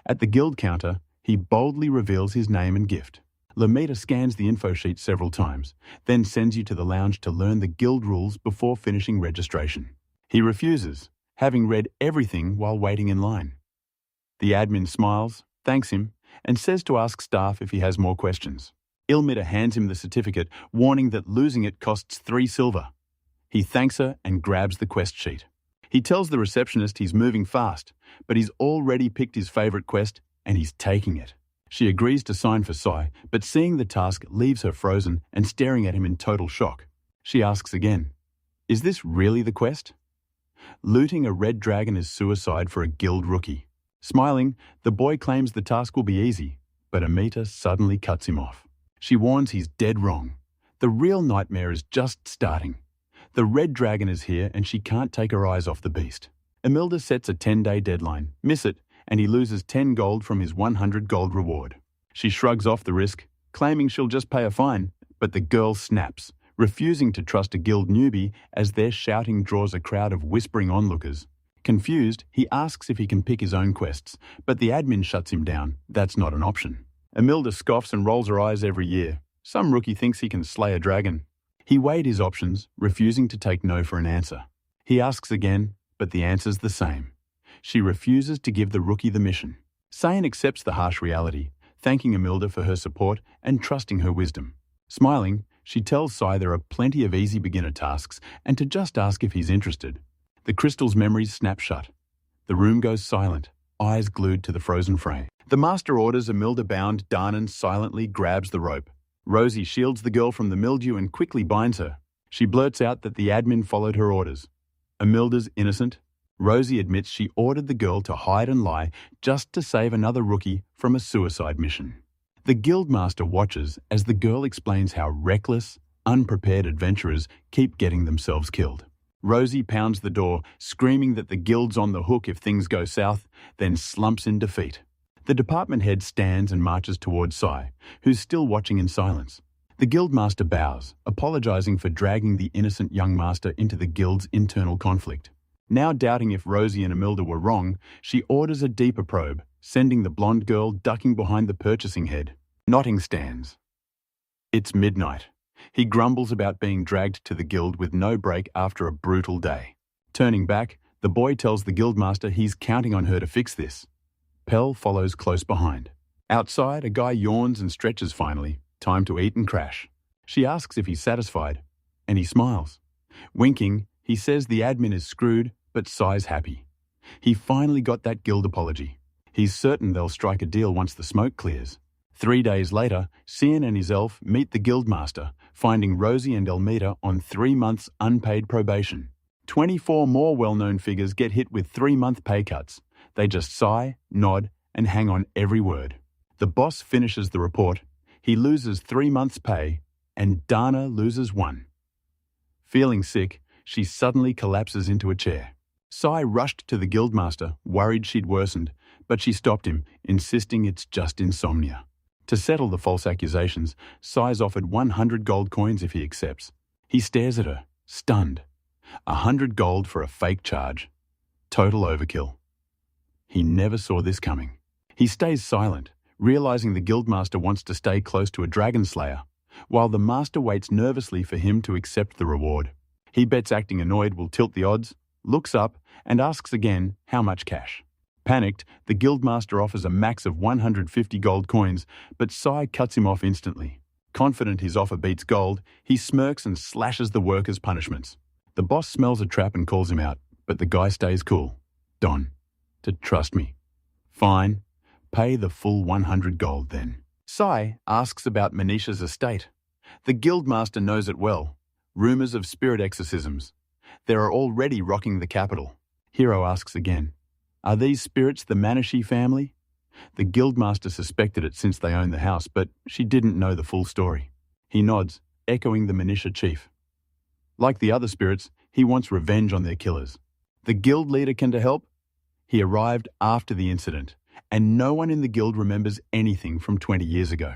S1: At the guild counter, he boldly reveals his name and gift. Lamita scans the info sheet several times, then sends you to the lounge to learn the guild rules before finishing registration. He refuses, having read everything while waiting in line. The admin smiles, thanks him, and says to ask staff if he has more questions. Ilmita hands him the certificate, warning that losing it costs 3 silver. He thanks her and grabs the quest sheet. He tells the receptionist he's moving fast, but he's already picked his favorite quest and he's taking it. She agrees to sign for Sai, but seeing the task leaves her frozen and staring at him in total shock. She asks again, is this really the quest? Looting a red dragon is suicide for a guild rookie. Smiling, the boy claims the task will be easy, but Amita suddenly cuts him off. She warns he's dead wrong. The real nightmare is just starting. The red dragon is here and she can't take her eyes off the beast. Emilda sets a 10-day deadline, miss it, and he loses 10 gold from his 100 gold reward. She shrugs off the risk, claiming she'll just pay a fine, but the girl snaps, refusing to trust a guild newbie as their shouting draws a crowd of whispering onlookers. Confused, he asks if he can pick his own quests, but the admin shuts him down. That's not an option. Emilda scoffs and rolls her eyes every year. Some rookie thinks he can slay a dragon. He weighed his options, refusing to take no for an answer. He asks again, but the answer's the same. She refuses to give the rookie the mission. Sayan accepts the harsh reality, thanking Emilda for her support and trusting her wisdom. Smiling, she tells Sai there are plenty of easy beginner tasks and to just ask if he's interested. The crystal's memories snap shut. The room goes silent, eyes glued to the frozen frame. The master orders Emilda bound. Danan silently grabs the rope. Rosie shields the girl from the mildew and quickly binds her. She blurts out that the admin followed her orders. Emilda's innocent. Rosie admits she ordered the girl to hide and lie just to save another rookie from a suicide mission. The guildmaster watches as the girl explains how reckless, unprepared adventurers keep getting themselves killed. Rosie pounds the door, screaming that the guild's on the hook if things go south, then slumps in defeat. The department head stands and marches towards Sai, who's still watching in silence. The guildmaster bows, apologizing for dragging the innocent young master into the guild's internal conflict. Now doubting if Rosie and Emilda were wrong, she orders a deeper probe, sending the blonde girl ducking behind the purchasing head. Notting stands. It's midnight. He grumbles about being dragged to the guild with no break after a brutal day. Turning back, the boy tells the guildmaster he's counting on her to fix this. Pell follows close behind. Outside, a guy yawns and stretches finally. Time to eat and crash. She asks if he's satisfied, and he smiles. Winking, he says the admin is screwed, but Sai's happy. He finally got that guild apology. He's certain they'll strike a deal once the smoke clears. 3 days later, Cian and his elf meet the guildmaster, finding Rosie and Elmita on 3 months unpaid probation. 24 more well-known figures get hit with 3-month pay cuts. They just sigh, nod, and hang on every word. The boss finishes the report. He loses 3 months' pay, and Dana loses 1. Feeling sick, she suddenly collapses into a chair. Sai rushed to the guildmaster, worried she'd worsened, but she stopped him, insisting it's just insomnia. To settle the false accusations, Sai's offered 100 gold coins if he accepts. He stares at her, stunned. 100 gold for a fake charge. Total overkill. He never saw this coming. He stays silent, realizing the guildmaster wants to stay close to a dragon slayer, while the master waits nervously for him to accept the reward. He bets acting annoyed will tilt the odds, looks up, and asks again how much cash. Panicked, the guildmaster offers a max of 150 gold coins, but Sai cuts him off instantly. Confident his offer beats gold, he smirks and slashes the workers' punishments. The boss smells a trap and calls him out, but the guy stays cool. Don, to trust me. Fine, pay the full 100 gold then. Sai asks about Manisha's estate. The guildmaster knows it well. Rumors of spirit exorcisms. They are already rocking the capital. Hero asks again, are these spirits the Manishi family? The guildmaster suspected it since they owned the house, but she didn't know the full story. He nods, echoing the Manisha chief. Like the other spirits, he wants revenge on their killers. The guild leader can to help? He arrived after the incident, and no one in the guild remembers anything from 20 years ago.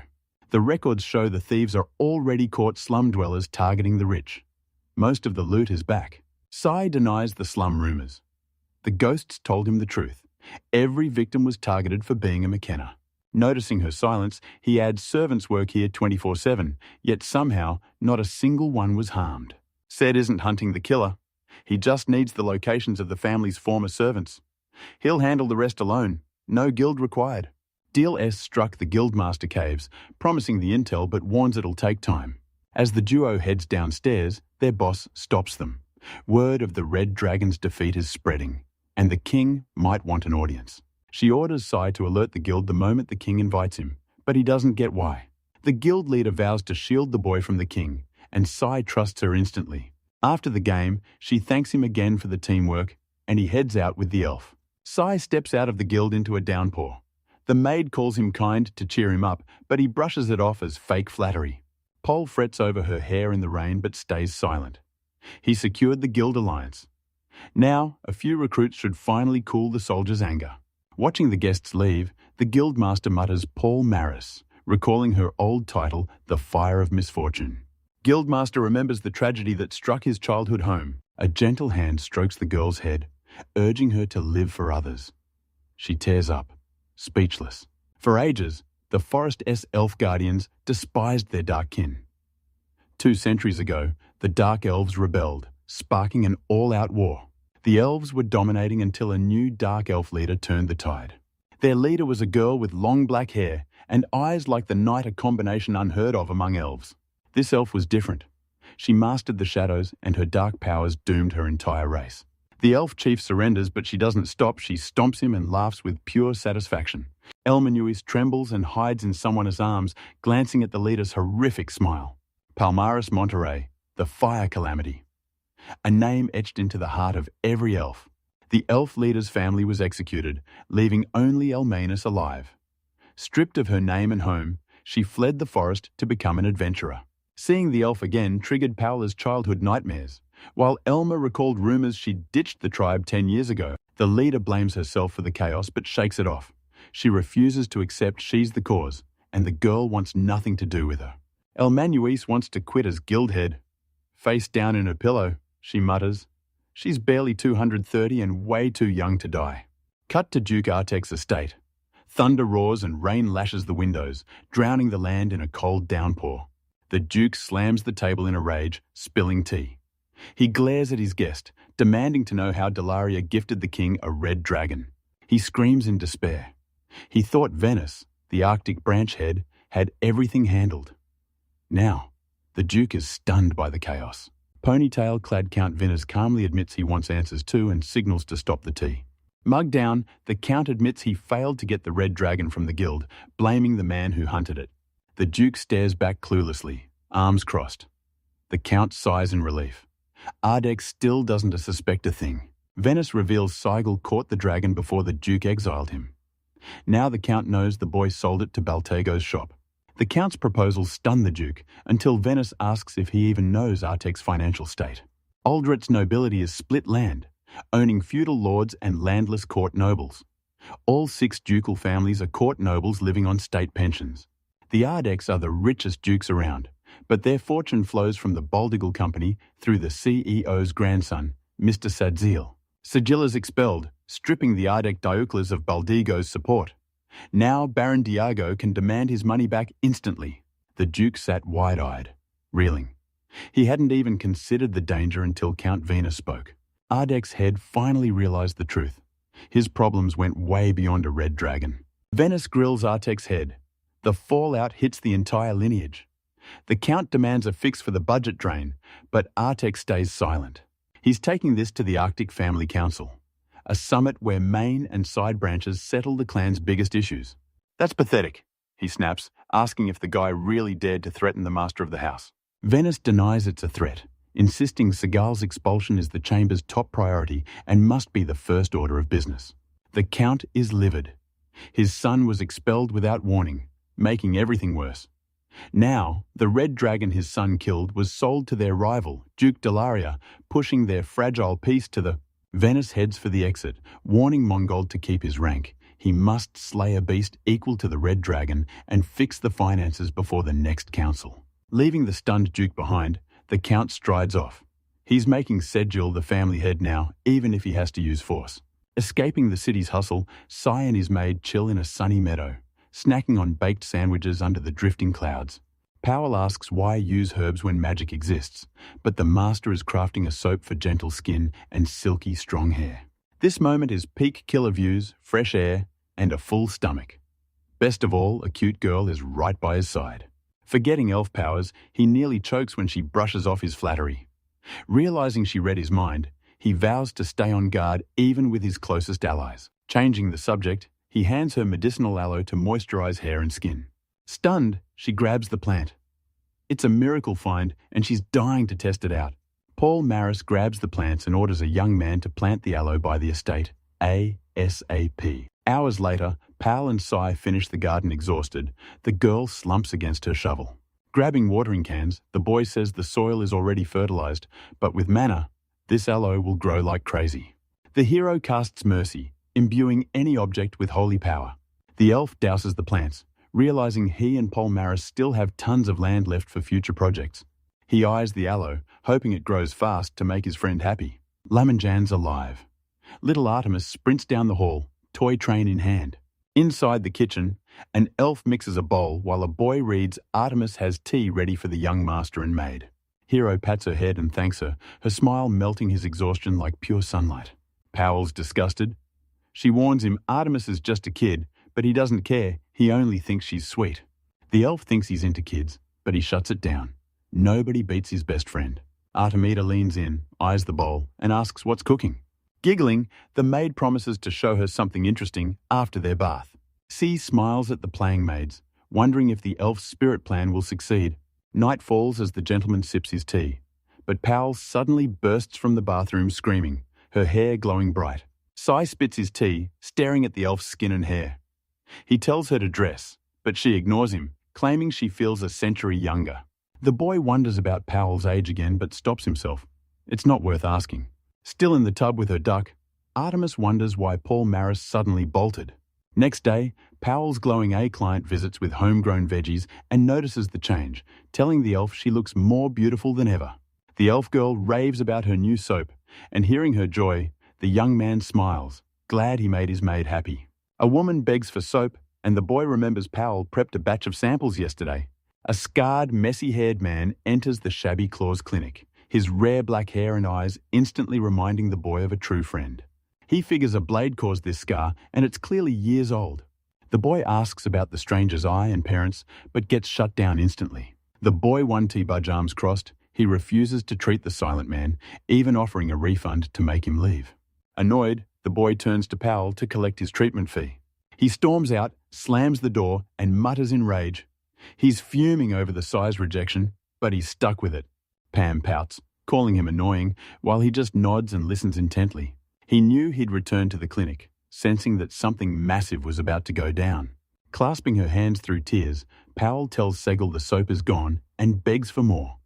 S1: The records show the thieves are already caught slum dwellers targeting the rich. Most of the loot is back. Sai denies the slum rumors. The ghosts told him the truth. Every victim was targeted for being a McKenna. Noticing her silence, he adds servants work here 24/7, yet somehow not a single one was harmed. Said isn't hunting the killer. He just needs the locations of the family's former servants. He'll handle the rest alone. No guild required. Deal S struck the guildmaster caves, promising the intel but warns it'll take time. As the duo heads downstairs, their boss stops them. Word of the Red Dragon's defeat is spreading, and the king might want an audience. She orders Sai to alert the guild the moment the king invites him, but he doesn't get why. The guild leader vows to shield the boy from the king, and Sai trusts her instantly. After the game, she thanks him again for the teamwork, and he heads out with the elf. Sai steps out of the guild into a downpour. The maid calls him kind to cheer him up, but he brushes it off as fake flattery. Pole frets over her hair in the rain but stays silent. He secured the guild alliance. Now, a few recruits should finally cool the soldiers' anger. Watching the guests leave, the guildmaster mutters Paul Maris, recalling her old title, The Fire of Misfortune. Guildmaster remembers the tragedy that struck his childhood home. A gentle hand strokes the girl's head, urging her to live for others. She tears up, speechless. For ages, the Forest S elf guardians despised their dark kin. 2 centuries ago, the Dark Elves rebelled, sparking an all-out war. The elves were dominating until a new Dark Elf leader turned the tide. Their leader was a girl with long black hair and eyes like the night, a combination unheard of among elves. This elf was different. She mastered the shadows, and her dark powers doomed her entire race. The elf chief surrenders, but she doesn't stop. She stomps him and laughs with pure satisfaction. Elmanuis trembles and hides in someone's arms, glancing at the leader's horrific smile. Palmaris Monterey, the Fire Calamity. A name etched into the heart of every elf. The elf leader's family was executed, leaving only Elmanus alive. Stripped of her name and home, she fled the forest to become an adventurer. Seeing the elf again triggered Paola's childhood nightmares. While Elma recalled rumors she ditched the tribe 10 years ago, the leader blames herself for the chaos but shakes it off. She refuses to accept she's the cause, and the girl wants nothing to do with her. Elmanuis wants to quit as guild head. Face down in her pillow, she mutters. She's barely 230 and way too young to die. Cut to Duke Artek's estate. Thunder roars and rain lashes the windows, drowning the land in a cold downpour. The Duke slams the table in a rage, spilling tea. He glares at his guest, demanding to know how Delaria gifted the king a red dragon. He screams in despair. He thought Venice, the Arctic branch head, had everything handled. Now, the Duke is stunned by the chaos. Ponytail-clad Count Venus calmly admits he wants answers too and signals to stop the tea. Mugged down, the Count admits he failed to get the red dragon from the guild, blaming the man who hunted it. The Duke stares back cluelessly, arms crossed. The Count sighs in relief. Ardek still doesn't suspect a thing. Venice reveals Seigel caught the dragon before the Duke exiled him. Now the Count knows the boy sold it to Baltego's shop. The Count's proposals stun the Duke until Venice asks if he even knows Artek's financial state. Aldret's nobility is split land, owning feudal lords and landless court nobles. All 6 ducal families are court nobles living on state pensions. The Ardex are the richest dukes around, but their fortune flows from the Baldigal Company through the CEO's grandson, Mr. Sadzil. Sigil is expelled, stripping the Ardec Diocles of Baldigo's support. Now Baron Diago can demand his money back instantly. The Duke sat wide-eyed, reeling. He hadn't even considered the danger until Count Venus spoke. Ardec's head finally realized the truth. His problems went way beyond a red dragon. Venus grills Artek's head. The fallout hits the entire lineage. The Count demands a fix for the budget drain, but Artek stays silent. He's taking this to the Arctic Family Council, a summit where main and side branches settle the clan's biggest issues. "That's pathetic," he snaps, asking if the guy really dared to threaten the master of the house. Venus denies it's a threat, insisting Segal's expulsion is the chamber's top priority and must be the first order of business. The Count is livid. His son was expelled without warning, making everything worse. Now, the red dragon his son killed was sold to their rival, Duke Delaria, pushing their fragile peace to the... Venus heads for the exit, warning Mongold to keep his rank. He must slay a beast equal to the red dragon and fix the finances before the next council. Leaving the stunned Duke behind, the Count strides off. He's making Sedgil the family head now, even if he has to use force. Escaping the city's hustle, Sai and his maid chill in a sunny meadow, snacking on baked sandwiches under the drifting clouds. Powell asks why use herbs when magic exists, but the master is crafting a soap for gentle skin and silky, strong hair. This moment is peak killer views, fresh air, and a full stomach. Best of all, a cute girl is right by his side. Forgetting elf powers, he nearly chokes when she brushes off his flattery. Realizing she read his mind, he vows to stay on guard even with his closest allies. Changing the subject, he hands her medicinal aloe to moisturize hair and skin. Stunned, she grabs the plant. It's a miracle find, and she's dying to test it out. Paul Maris grabs the plants and orders a young man to plant the aloe by the estate, ASAP. Hours later, Pal and Sai finish the garden exhausted. The girl slumps against her shovel. Grabbing watering cans, the boy says the soil is already fertilized, but with mana, this aloe will grow like crazy. The hero casts mercy, imbuing any object with holy power. The elf douses the plants, realizing he and Paul Maris still have tons of land left for future projects. He eyes the aloe, hoping it grows fast to make his friend happy. Lamanjan's alive. Little Artemis sprints down the hall, toy train in hand. Inside the kitchen, an elf mixes a bowl while a boy reads Artemis has tea ready for the young master and maid. Hero pats her head and thanks her, her smile melting his exhaustion like pure sunlight. Powell's disgusted. She warns him Artemis is just a kid, but he doesn't care, he only thinks she's sweet. The elf thinks he's into kids, but he shuts it down. Nobody beats his best friend. Artemida leans in, eyes the bowl, and asks what's cooking. Giggling, the maid promises to show her something interesting after their bath. C smiles at the playing maids, wondering if the elf's spirit plan will succeed. Night falls as the gentleman sips his tea, but Powell suddenly bursts from the bathroom screaming, her hair glowing bright. Sai spits his tea, staring at the elf's skin and hair. He tells her to dress, but she ignores him, claiming she feels a century younger. The boy wonders about Powell's age again but stops himself. It's not worth asking. Still in the tub with her duck, Artemis wonders why Paul Maris suddenly bolted. Next day, Powell's glowing A-client visits with homegrown veggies and notices the change, telling the elf she looks more beautiful than ever. The elf girl raves about her new soap, and hearing her joy, the young man smiles, glad he made his maid happy. A woman begs for soap, and the boy remembers Powell prepped a batch of samples yesterday. A scarred, messy-haired man enters the shabby Claws clinic, his rare black hair and eyes instantly reminding the boy of a true friend. He figures a blade caused this scar, and it's clearly years old. The boy asks about the stranger's eye and parents, but gets shut down instantly. The boy won T-Budge arms crossed. He refuses to treat the silent man, even offering a refund to make him leave. Annoyed, the boy turns to Powell to collect his treatment fee. He storms out, slams the door, and mutters in rage. He's fuming over the size rejection, but he's stuck with it. Pam pouts, calling him annoying, while he just nods and listens intently. He knew he'd return to the clinic, sensing that something massive was about to go down. Clasping her hands through tears, Powell tells Segal the soap is gone and begs for more.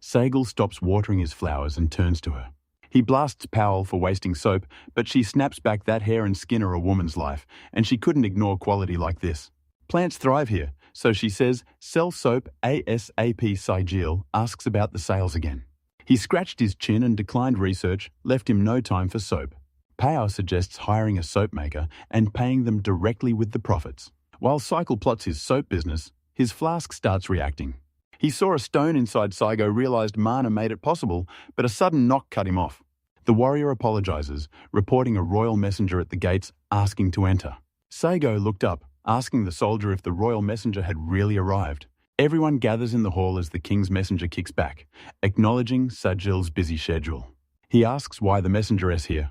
S1: Segal stops watering his flowers and turns to her. He blasts Powell for wasting soap, but she snaps back that hair and skin are a woman's life, and she couldn't ignore quality like this. Plants thrive here, So she says, "Sell soap ASAP." Sigil asks about the sales again. He scratched his chin and declined research, left him no time for soap. Pao suggests hiring a soap maker and paying them directly with the profits. While Cycle plots his soap business, his flask starts reacting. He saw a stone inside Saigo, realized Mana made it possible, but a sudden knock cut him off. The warrior apologizes, reporting a royal messenger at the gates asking to enter. Saigo looked up, asking the soldier if the royal messenger had really arrived. Everyone gathers in the hall as the king's messenger kicks back, acknowledging Sajil's busy schedule. He asks why the messenger is here.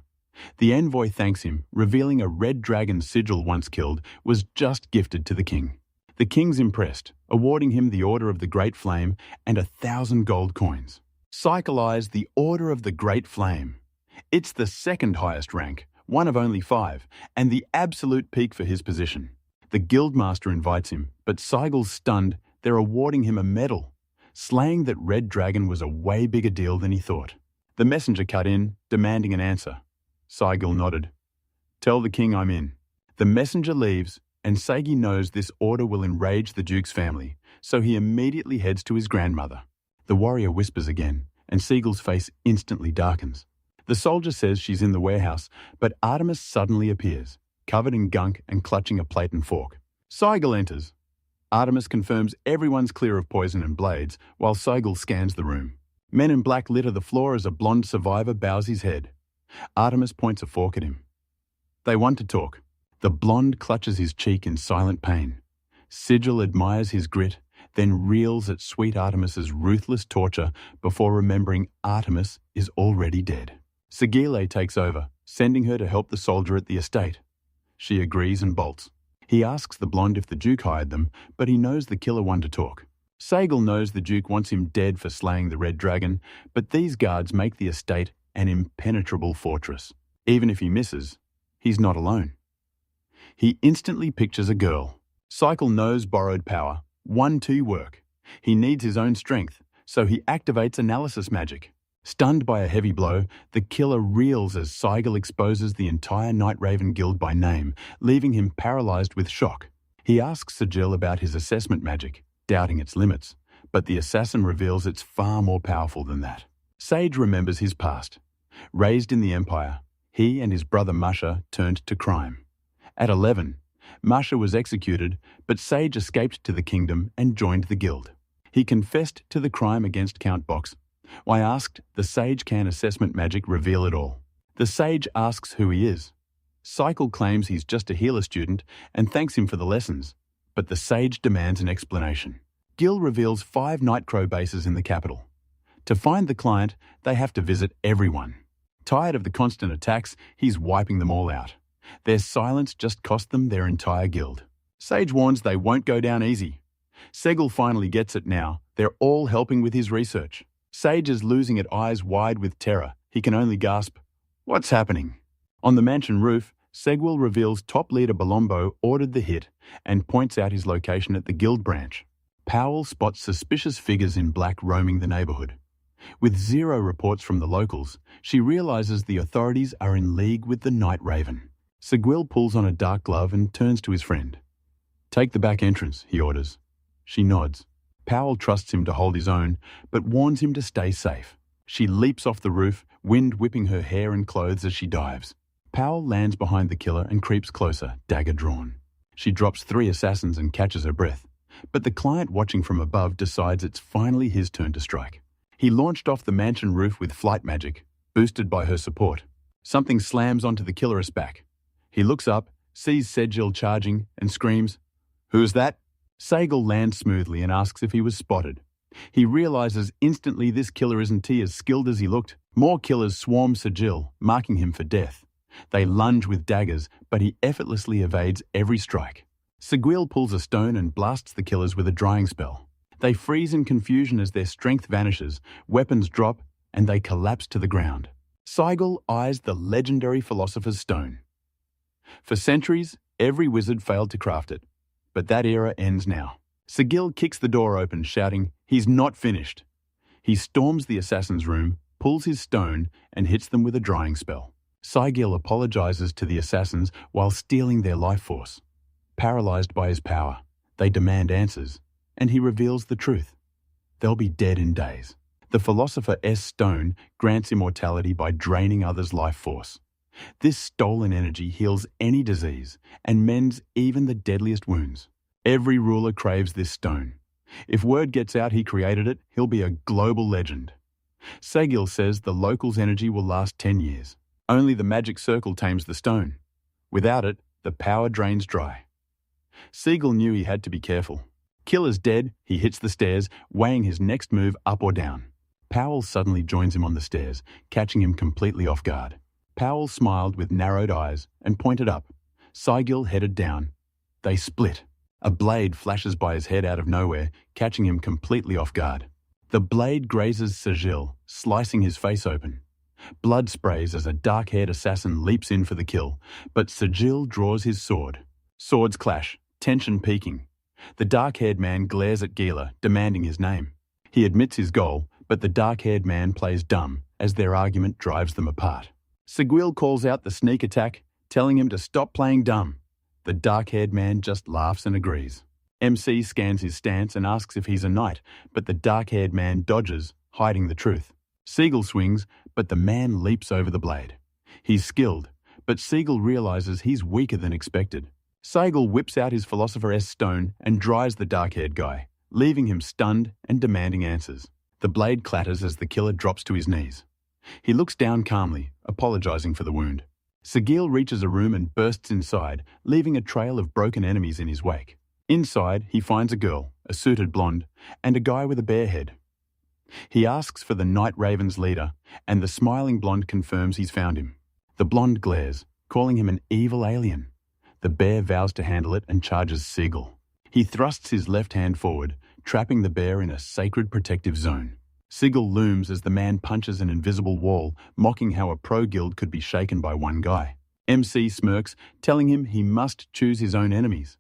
S1: The envoy thanks him, revealing a red dragon Sigil once killed was just gifted to the king. The king's impressed, awarding him the Order of the Great Flame and 1,000 gold coins. Cycle eyes the Order of the Great Flame. It's the second highest rank, one of only 5, and the absolute peak for his position. The guildmaster invites him, but Cycle's stunned. They're awarding him a medal. Slaying that red dragon was a way bigger deal than he thought. The messenger cut in, demanding an answer. Cycle nodded. "Tell the king I'm in." The messenger leaves, and Seigi knows this order will enrage the duke's family, so he immediately heads to his grandmother. The warrior whispers again, and Siegel's face instantly darkens. The soldier says she's in the warehouse, but Artemis suddenly appears, covered in gunk and clutching a plate and fork. Seigel enters. Artemis confirms everyone's clear of poison and blades, while Seigel scans the room. Men in black litter the floor as a blonde survivor bows his head. Artemis points a fork at him. They want to talk. The blonde clutches his cheek in silent pain. Sigil admires his grit, then reels at sweet Artemis's ruthless torture before remembering Artemis is already dead. Sigile takes over, sending her to help the soldier at the estate. She agrees and bolts. He asks the blonde if the Duke hired them, but he knows the killer won to talk. Seigel knows the Duke wants him dead for slaying the Red Dragon, but these guards make the estate an impenetrable fortress. Even if he misses, he's not alone. He instantly pictures a girl. Cycle knows borrowed power, 1-2 work. He needs his own strength, so he activates analysis magic. Stunned by a heavy blow, the killer reels as Seigel exposes the entire Night Raven Guild by name, leaving him paralyzed with shock. He asks Sigil about his assessment magic, doubting its limits, but the assassin reveals it's far more powerful than that. Sage remembers his past. Raised in the Empire, he and his brother Masha turned to crime. At 11, Masha was executed, but Sage escaped to the kingdom and joined the guild. He confessed to the crime against Count Box. When asked, the Sage can assessment magic reveal it all. The Sage asks who he is. Cycle claims he's just a healer student and thanks him for the lessons, but the Sage demands an explanation. Gil reveals 5 Nightcrow bases in the capital. To find the client, they have to visit everyone. Tired of the constant attacks, he's wiping them all out. Their silence just cost them their entire guild. Sage warns they won't go down easy. Segel finally gets it now. They're all helping with his research. Sage is losing it, eyes wide with terror. He can only gasp, "What's happening?" On the mansion roof, Segwell reveals top leader Balombo ordered the hit and points out his location at the guild branch. Powell spots suspicious figures in black roaming the neighborhood. With 0 reports from the locals, she realizes the authorities are in league with the Night Raven. Seguil pulls on a dark glove and turns to his friend. "Take the back entrance," he orders. She nods. Powell trusts him to hold his own, but warns him to stay safe. She leaps off the roof, wind whipping her hair and clothes as she dives. Powell lands behind the killer and creeps closer, dagger drawn. She drops 3 assassins and catches her breath, but the client watching from above decides it's finally his turn to strike. He launched off the mansion roof with flight magic, boosted by her support. Something slams onto the killer's back. He looks up, sees Segil charging, and screams, "Who's that?" Segel lands smoothly and asks if he was spotted. He realizes instantly this killer isn't as skilled as he looked. More killers swarm Segil, marking him for death. They lunge with daggers, but he effortlessly evades every strike. Seguil pulls a stone and blasts the killers with a drying spell. They freeze in confusion as their strength vanishes, weapons drop, and they collapse to the ground. Seigel eyes the legendary Philosopher's Stone. For centuries, every wizard failed to craft it, but that era ends now. Segil kicks the door open, shouting, "He's not finished." He storms the assassin's room, pulls his stone, and hits them with a drying spell. Seigil apologizes to the assassins while stealing their life force. Paralyzed by his power, They demand answers, and he reveals the truth. They'll be dead in days. The Philosopher S Stone grants immortality by draining others' life force. This stolen energy heals any disease and mends even the deadliest wounds. Every ruler craves this stone. If word gets out he created it, he'll be a global legend. Sagil says the locals' energy will last 10 years. Only the magic circle tames the stone. Without it, the power drains dry. Siegel knew he had to be careful. Killer's dead, he hits the stairs, weighing his next move up or down. Powell suddenly joins him on the stairs, catching him completely off guard. Powell smiled with narrowed eyes and pointed up. Sigil headed down. They split. A blade flashes by his head out of nowhere, catching him completely off guard. The blade grazes Sigil, slicing his face open. Blood sprays as a dark-haired assassin leaps in for the kill, but Sigil draws his sword. Swords clash, tension peaking. The dark-haired man glares at Gila, demanding his name. He admits his goal, but the dark-haired man plays dumb as their argument drives them apart. Seguil calls out the sneak attack, telling him to stop playing dumb. The dark-haired man just laughs and agrees. MC scans his stance and asks if he's a knight, but the dark-haired man dodges, hiding the truth. Siegel swings, but the man leaps over the blade. He's skilled, but Siegel realizes he's weaker than expected. Siegel whips out his Philosopher S stone and dries the dark-haired guy, leaving him stunned and demanding answers. The blade clatters as the killer drops to his knees. He looks down calmly, apologizing for the wound. Sigil reaches a room and bursts inside, leaving a trail of broken enemies in his wake. Inside, he finds a girl, a suited blonde, and a guy with a bare head. He asks for the Night Raven's leader, and the smiling blonde confirms he's found him. The blonde glares, calling him an evil alien. The bear vows to handle it and charges Siegel. He thrusts his left hand forward, trapping the bear in a sacred protective zone. Siegel looms as the man punches an invisible wall, mocking how a pro guild could be shaken by one guy. MC smirks, telling him he must choose his own enemies.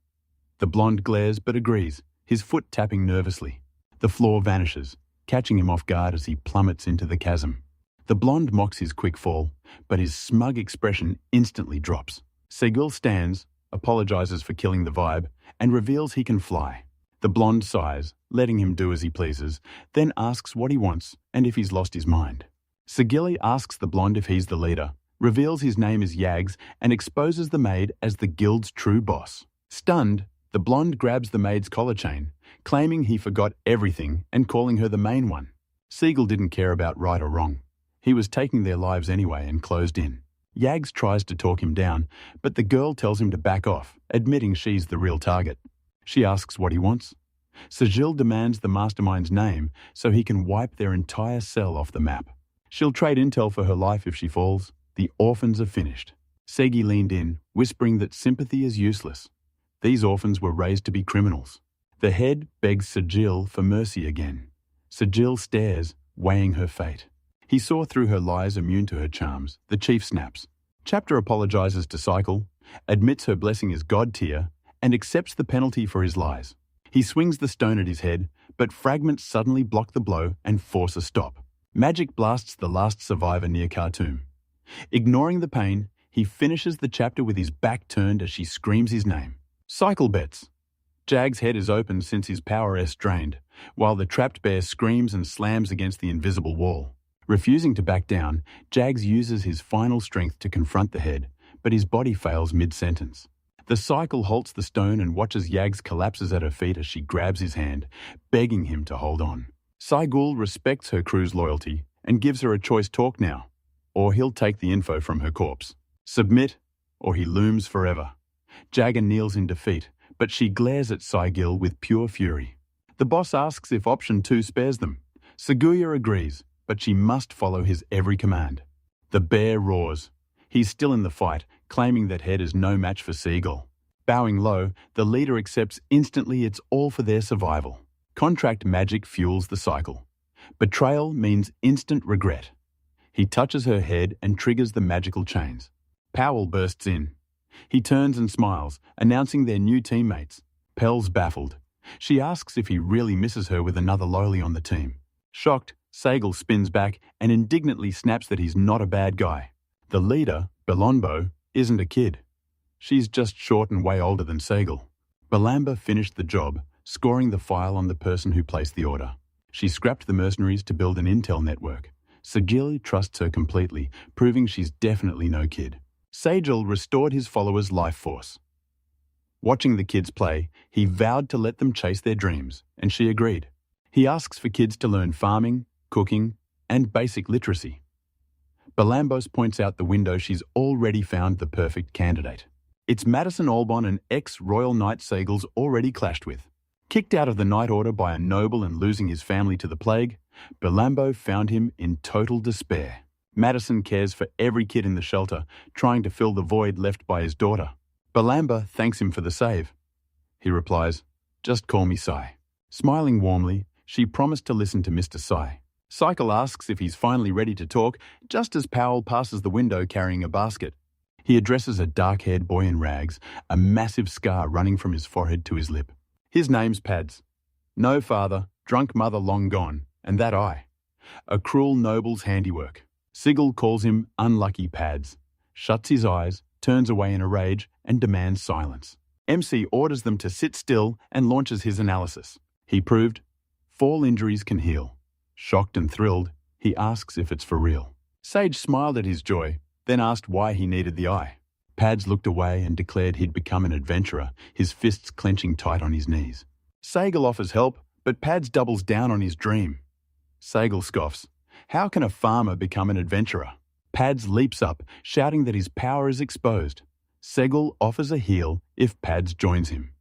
S1: The blonde glares but agrees, his foot tapping nervously. The floor vanishes, catching him off guard as he plummets into the chasm. The blonde mocks his quick fall, but his smug expression instantly drops. Siegel stands, apologizes for killing the vibe, and reveals he can fly. The blonde sighs, letting him do as he pleases, then asks what he wants and if he's lost his mind. Sigilli asks the blonde if he's the leader, reveals his name is Yags, and exposes the maid as the guild's true boss. Stunned, the blonde grabs the maid's collar chain, claiming he forgot everything and calling her the main one. Siegel didn't care about right or wrong. He was taking their lives anyway and closed in. Yags tries to talk him down, but the girl tells him to back off, admitting she's the real target. She asks what he wants. Sigil demands the mastermind's name so he can wipe their entire cell off the map. She'll trade intel for her life if she falls. The orphans are finished. Segi leaned in, whispering that sympathy is useless. These orphans were raised to be criminals. The head begs Sigil for mercy again. Sigil stares, weighing her fate. He saw through her lies immune to her charms. The chief snaps. Chapter apologizes to Cycle, admits her blessing is god tier, and accepts the penalty for his lies. He swings the stone at his head, but fragments suddenly block the blow and force a stop. Magic blasts the last survivor near Khartoum. Ignoring the pain, he finishes the chapter with his back turned as she screams his name. Cycle bets. Jag's head is open since his power S drained, while the trapped bear screams and slams against the invisible wall. Refusing to back down, Jags uses his final strength to confront the head, but his body fails mid-sentence. The cycle halts the stone and watches Yags collapses at her feet as she grabs his hand, begging him to hold on. Saigul respects her crew's loyalty and gives her a choice talk now, or he'll take the info from her corpse. Submit, or he looms forever. Jagger kneels in defeat, but she glares at Saigil with pure fury. The boss asks if option 2 spares them. Seguya agrees, but she must follow his every command. The bear roars. He's still in the fight, claiming that Head is no match for Seagull. Bowing low, the leader accepts instantly it's all for their survival. Contract magic fuels the cycle. Betrayal means instant regret. He touches her head and triggers the magical chains. Powell bursts in. He turns and smiles, announcing their new teammates. Pell's baffled. She asks if he really misses her with another lowly on the team. Shocked, Sagal spins back and indignantly snaps that he's not a bad guy. The leader, Belonbo, isn't a kid. She's just short and way older than Sagal. Belamba finished the job, scoring the file on the person who placed the order. She scrapped the mercenaries to build an intel network. Sigil trusts her completely, proving she's definitely no kid. Sigil restored his followers' life force. Watching the kids play, he vowed to let them chase their dreams, and she agreed. He asks for kids to learn farming, cooking, and basic literacy. Belambos points out the window she's already found the perfect candidate. It's Madison Albon, an ex-Royal Knight Sagal's already clashed with. Kicked out of the Knight Order by a noble and losing his family to the plague, Belambo found him in total despair. Madison cares for every kid in the shelter, trying to fill the void left by his daughter. Belamba thanks him for the save. He replies, "Just call me Sai." Smiling warmly, she promised to listen to Mr. Sai. Cycle asks if he's finally ready to talk, just as Powell passes the window carrying a basket. He addresses a dark-haired boy in rags, a massive scar running from his forehead to his lip. His name's Pads. No father, drunk mother long gone, and that eye. A cruel noble's handiwork. Sigil calls him Unlucky Pads, shuts his eyes, turns away in a rage, and demands silence. MC orders them to sit still and launches his analysis. He proved fall injuries can heal. Shocked and thrilled, he asks if it's for real. Sage smiled at his joy, then asked why he needed the eye. Pads looked away and declared he'd become an adventurer, his fists clenching tight on his knees. Sagal offers help, but Pads doubles down on his dream. Sagal scoffs. How can a farmer become an adventurer? Pads leaps up, shouting that his power is exposed. Segal offers a heal if Pads joins him.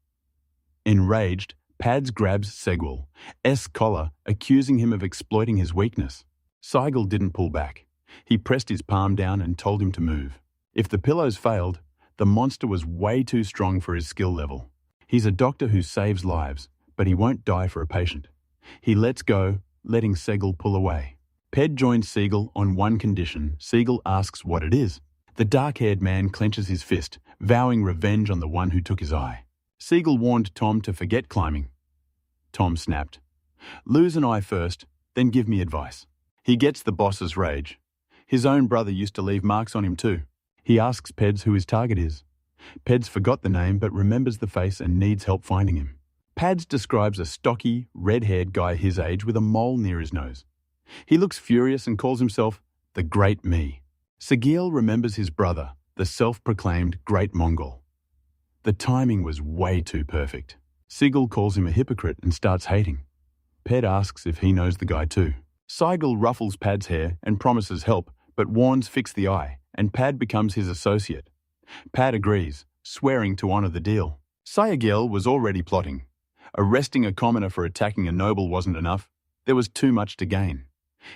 S1: Enraged, Pads grabs Segwell's collar, accusing him of exploiting his weakness. Segal didn't pull back. He pressed his palm down and told him to move. If the pillows failed, the monster was way too strong for his skill level. He's a doctor who saves lives, but he won't die for a patient. He lets go, letting Segal pull away. Ped joins Segal on one condition. Segal asks what it is. The dark-haired man clenches his fist, vowing revenge on the one who took his eye. Segal warned Tom to forget climbing. Tom snapped. Lose an eye first, then give me advice. He gets the boss's rage. His own brother used to leave marks on him too. He asks Peds who his target is. Peds forgot the name but remembers the face and needs help finding him. Pads describes a stocky, red-haired guy his age with a mole near his nose. He looks furious and calls himself the Great Me. Sigil remembers his brother, the self-proclaimed Great Mongol. The timing was way too perfect. Sigil calls him a hypocrite and starts hating. Ped asks if he knows the guy too. Sigil ruffles Pad's hair and promises help, but warns fix the eye, and Pad becomes his associate. Pad agrees, swearing to honor the deal. Sigil was already plotting. Arresting a commoner for attacking a noble wasn't enough. There was too much to gain.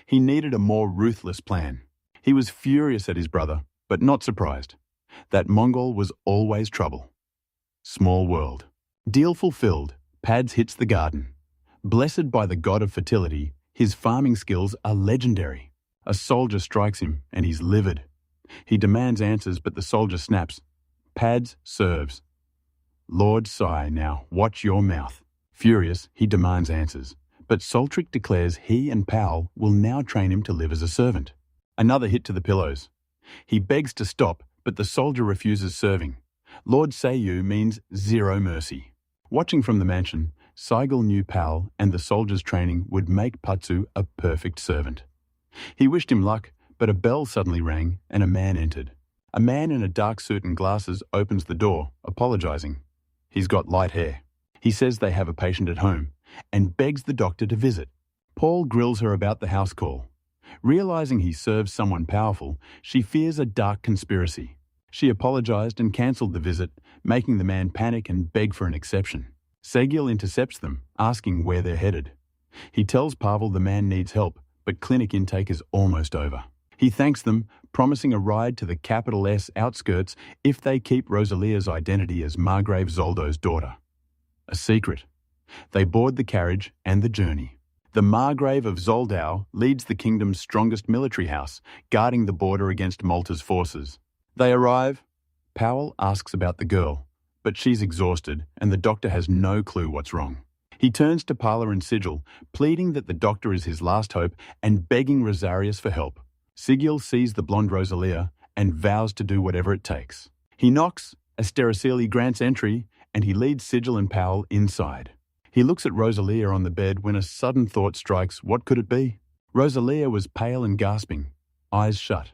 S1: He needed a more ruthless plan. He was furious at his brother, but not surprised. That Mongol was always trouble. Small world. Deal fulfilled. Pads hits the garden. Blessed by the god of fertility, his farming skills are legendary. A soldier strikes him, and he's livid. He demands answers, but the soldier snaps. Pads serves. Lord Sai, now watch your mouth. Furious, he demands answers, but Soltric declares he and Powell will now train him to live as a servant. Another hit to the pillows. He begs to stop, but the soldier refuses serving. Lord Seiyu means zero mercy. Watching from the mansion, Sigil knew Powell and the soldier's training would make Patsu a perfect servant. He wished him luck, but a bell suddenly rang and a man entered. A man in a dark suit and glasses opens the door, apologizing. He's got light hair. He says they have a patient at home and begs the doctor to visit. Paul grills her about the house call. Realizing he serves someone powerful, she fears a dark conspiracy. She apologized and cancelled the visit, making the man panic and beg for an exception. Segil intercepts them, asking where they're headed. He tells Pavel the man needs help, but clinic intake is almost over. He thanks them, promising a ride to the capital S outskirts if they keep Rosalia's identity as Margrave Zoldo's daughter. A secret. They board the carriage and the journey. The Margrave of Zoldau leads the kingdom's strongest military house, guarding the border against Malta's forces. They arrive. Powell asks about the girl, but she's exhausted and the doctor has no clue what's wrong. He turns to Parla and Sigil, pleading that the doctor is his last hope and begging Rosarius for help. Sigil sees the blonde Rosalia and vows to do whatever it takes. He knocks, Astericeli grants entry, and he leads Sigil and Powell inside. He looks at Rosalia on the bed when a sudden thought strikes. What could it be? Rosalia was pale and gasping, eyes shut.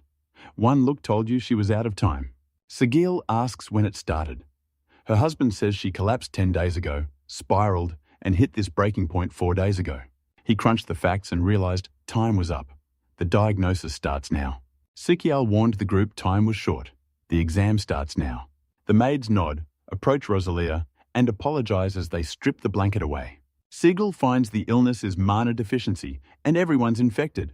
S1: One look told you she was out of time. Sigil asks when it started. Her husband says she collapsed 10 days ago, spiraled, and hit this breaking point 4 days ago. He crunched the facts and realized time was up. The diagnosis starts now. Sikial warned the group time was short. The exam starts now. The maids nod, approach Rosalia, and apologize as they strip the blanket away. Sigil finds the illness is mana deficiency, and everyone's infected.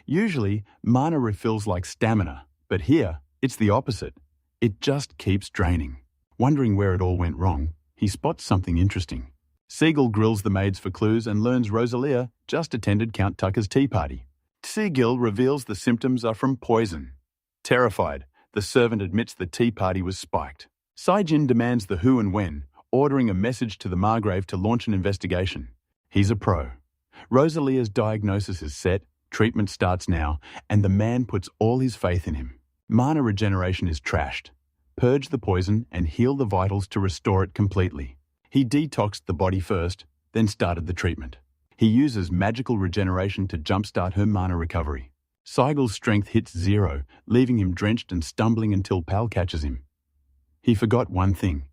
S1: Usually, mana refills like stamina, but here, it's the opposite. It just keeps draining. Wondering where it all went wrong, he spots something interesting. Sigil grills the maids for clues and learns Rosalia just attended Count Tucker's tea party. Sigil reveals the symptoms are from poison. Terrified, the servant admits the tea party was spiked. Saijin demands the who and when, ordering a message to the Margrave to launch an investigation. He's a pro. Rosalia's diagnosis is set, treatment starts now, and the man puts all his faith in him. Mana regeneration is trashed. Purge the poison and heal the vitals to restore it completely. He detoxed the body first, then started the treatment. He uses magical regeneration to jumpstart her mana recovery. Sigil's strength hits 0, leaving him drenched and stumbling until Pal catches him. He forgot one thing.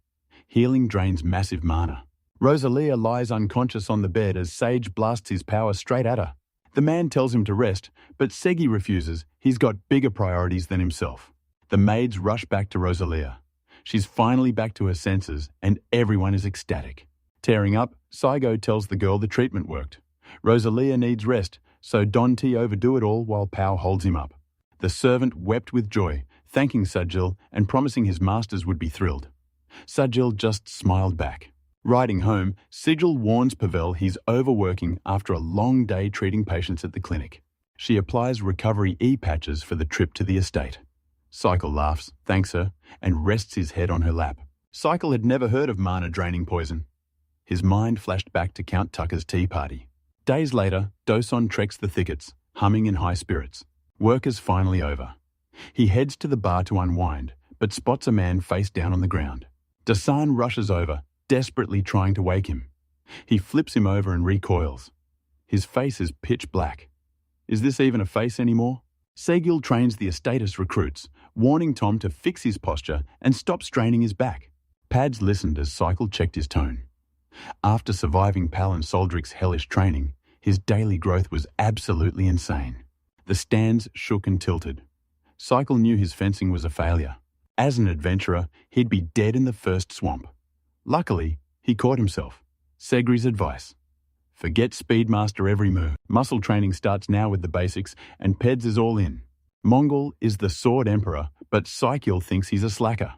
S1: Healing drains massive mana. Rosalia lies unconscious on the bed as Sage blasts his power straight at her. The man tells him to rest, but Segi refuses. He's got bigger priorities than himself. The maids rush back to Rosalia. She's finally back to her senses, and everyone is ecstatic. Tearing up, Saigo tells the girl the treatment worked. Rosalia needs rest, so Don T overdo it all while Pao holds him up. The servant wept with joy, thanking Sajil and promising his masters would be thrilled. Sajil just smiled back. Riding home, Sigil warns Pavel he's overworking after a long day treating patients at the clinic. She applies recovery e-patches for the trip to the estate. Cycle laughs, thanks her, and rests his head on her lap. Cycle had never heard of mana-draining poison. His mind flashed back to Count Tucker's tea party. Days later, Doson treks the thickets, humming in high spirits. Work is finally over. He heads to the bar to unwind, but spots a man face down on the ground. Dasan rushes over, desperately trying to wake him. He flips him over and recoils. His face is pitch black. Is this even a face anymore? Segil trains the Estatus recruits, warning Tom to fix his posture and stop straining his back. Pads listened as Cycle checked his tone. After surviving Pal and Soldrick's hellish training, his daily growth was absolutely insane. The stands shook and tilted. Cycle knew his fencing was a failure. As an adventurer, he'd be dead in the first swamp. Luckily, he caught himself. Segri's advice. Forget Speedmaster every move. Muscle training starts now with the basics, and Peds is all in. Mongol is the Sword Emperor, but Psykiel thinks he's a slacker.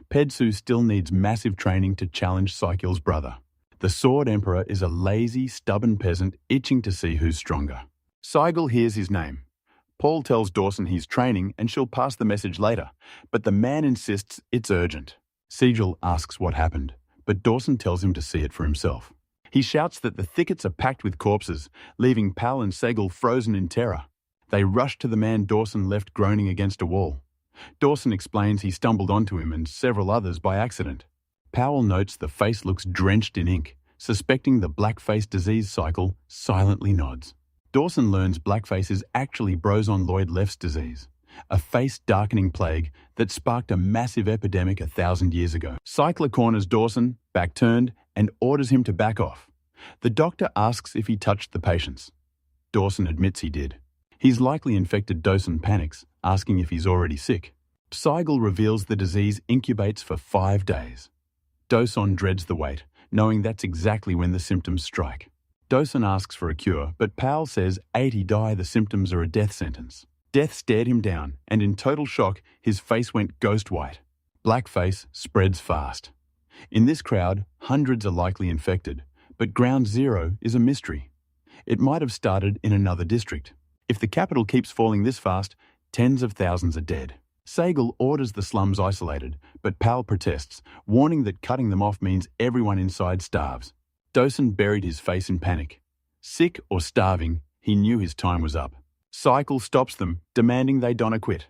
S1: Pedsu still needs massive training to challenge Psykiel's brother. The Sword Emperor is a lazy, stubborn peasant itching to see who's stronger. Sigil hears his name. Paul tells Dawson he's training and she'll pass the message later, but the man insists it's urgent. Sigil asks what happened, but Dawson tells him to see it for himself. He shouts that the thickets are packed with corpses, leaving Pal and Segel frozen in terror. They rush to the man Dawson left groaning against a wall. Dawson explains he stumbled onto him and several others by accident. Powell notes the face looks drenched in ink, suspecting the blackface disease cycle, silently nods. Dawson learns blackface is actually Brozon Lloyd Left's disease, a face-darkening plague that sparked a massive epidemic 1,000 years ago. Cycler corners Dawson, back-turned, and orders him to back off. The doctor asks if he touched the patients. Dawson admits he did. He's likely infected. Dawson panics, asking if he's already sick. Sigel reveals the disease incubates for 5 days. Dawson dreads the wait, knowing that's exactly when the symptoms strike. Dawson asks for a cure, but Powell says 80 die the symptoms are a death sentence. Death stared him down, and in total shock, his face went ghost white. Blackface spreads fast. In this crowd, hundreds are likely infected, but ground zero is a mystery. It might have started in another district. If the capital keeps falling this fast, tens of thousands are dead. Sagel orders the slums isolated, but Powell protests, warning that cutting them off means everyone inside starves. Dawson buried his face in panic. Sick or starving, he knew his time was up. Cycle stops them, demanding they don't quit.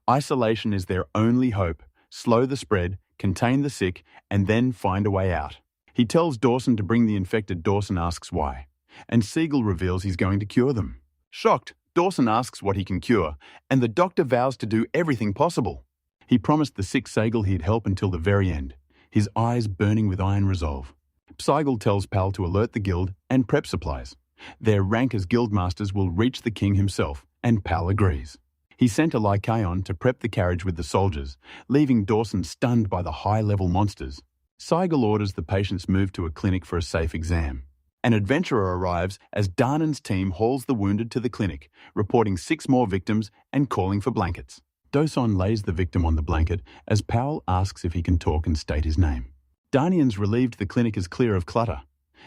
S1: Isolation is their only hope. Slow the spread, contain the sick, and then find a way out. He tells Dawson to bring the infected. Dawson asks why, and Siegel reveals he's going to cure them. Shocked, Dawson asks what he can cure, and the doctor vows to do everything possible. He promised the sick Siegel he'd help until the very end, his eyes burning with iron resolve. Siegel tells Pal to alert the guild and prep supplies. Their rank as guildmasters will reach the king himself, and Pal agrees. He sent a Lycaon to prep the carriage with the soldiers, leaving Dawson stunned by the high-level monsters. Siegel orders the patients moved to a clinic for a safe exam. An adventurer arrives as Darnan's team hauls the wounded to the clinic, reporting 6 more victims and calling for blankets. Dawson lays the victim on the blanket as Powell asks if he can talk and state his name. Darnian's relieved the clinic is clear of clutter,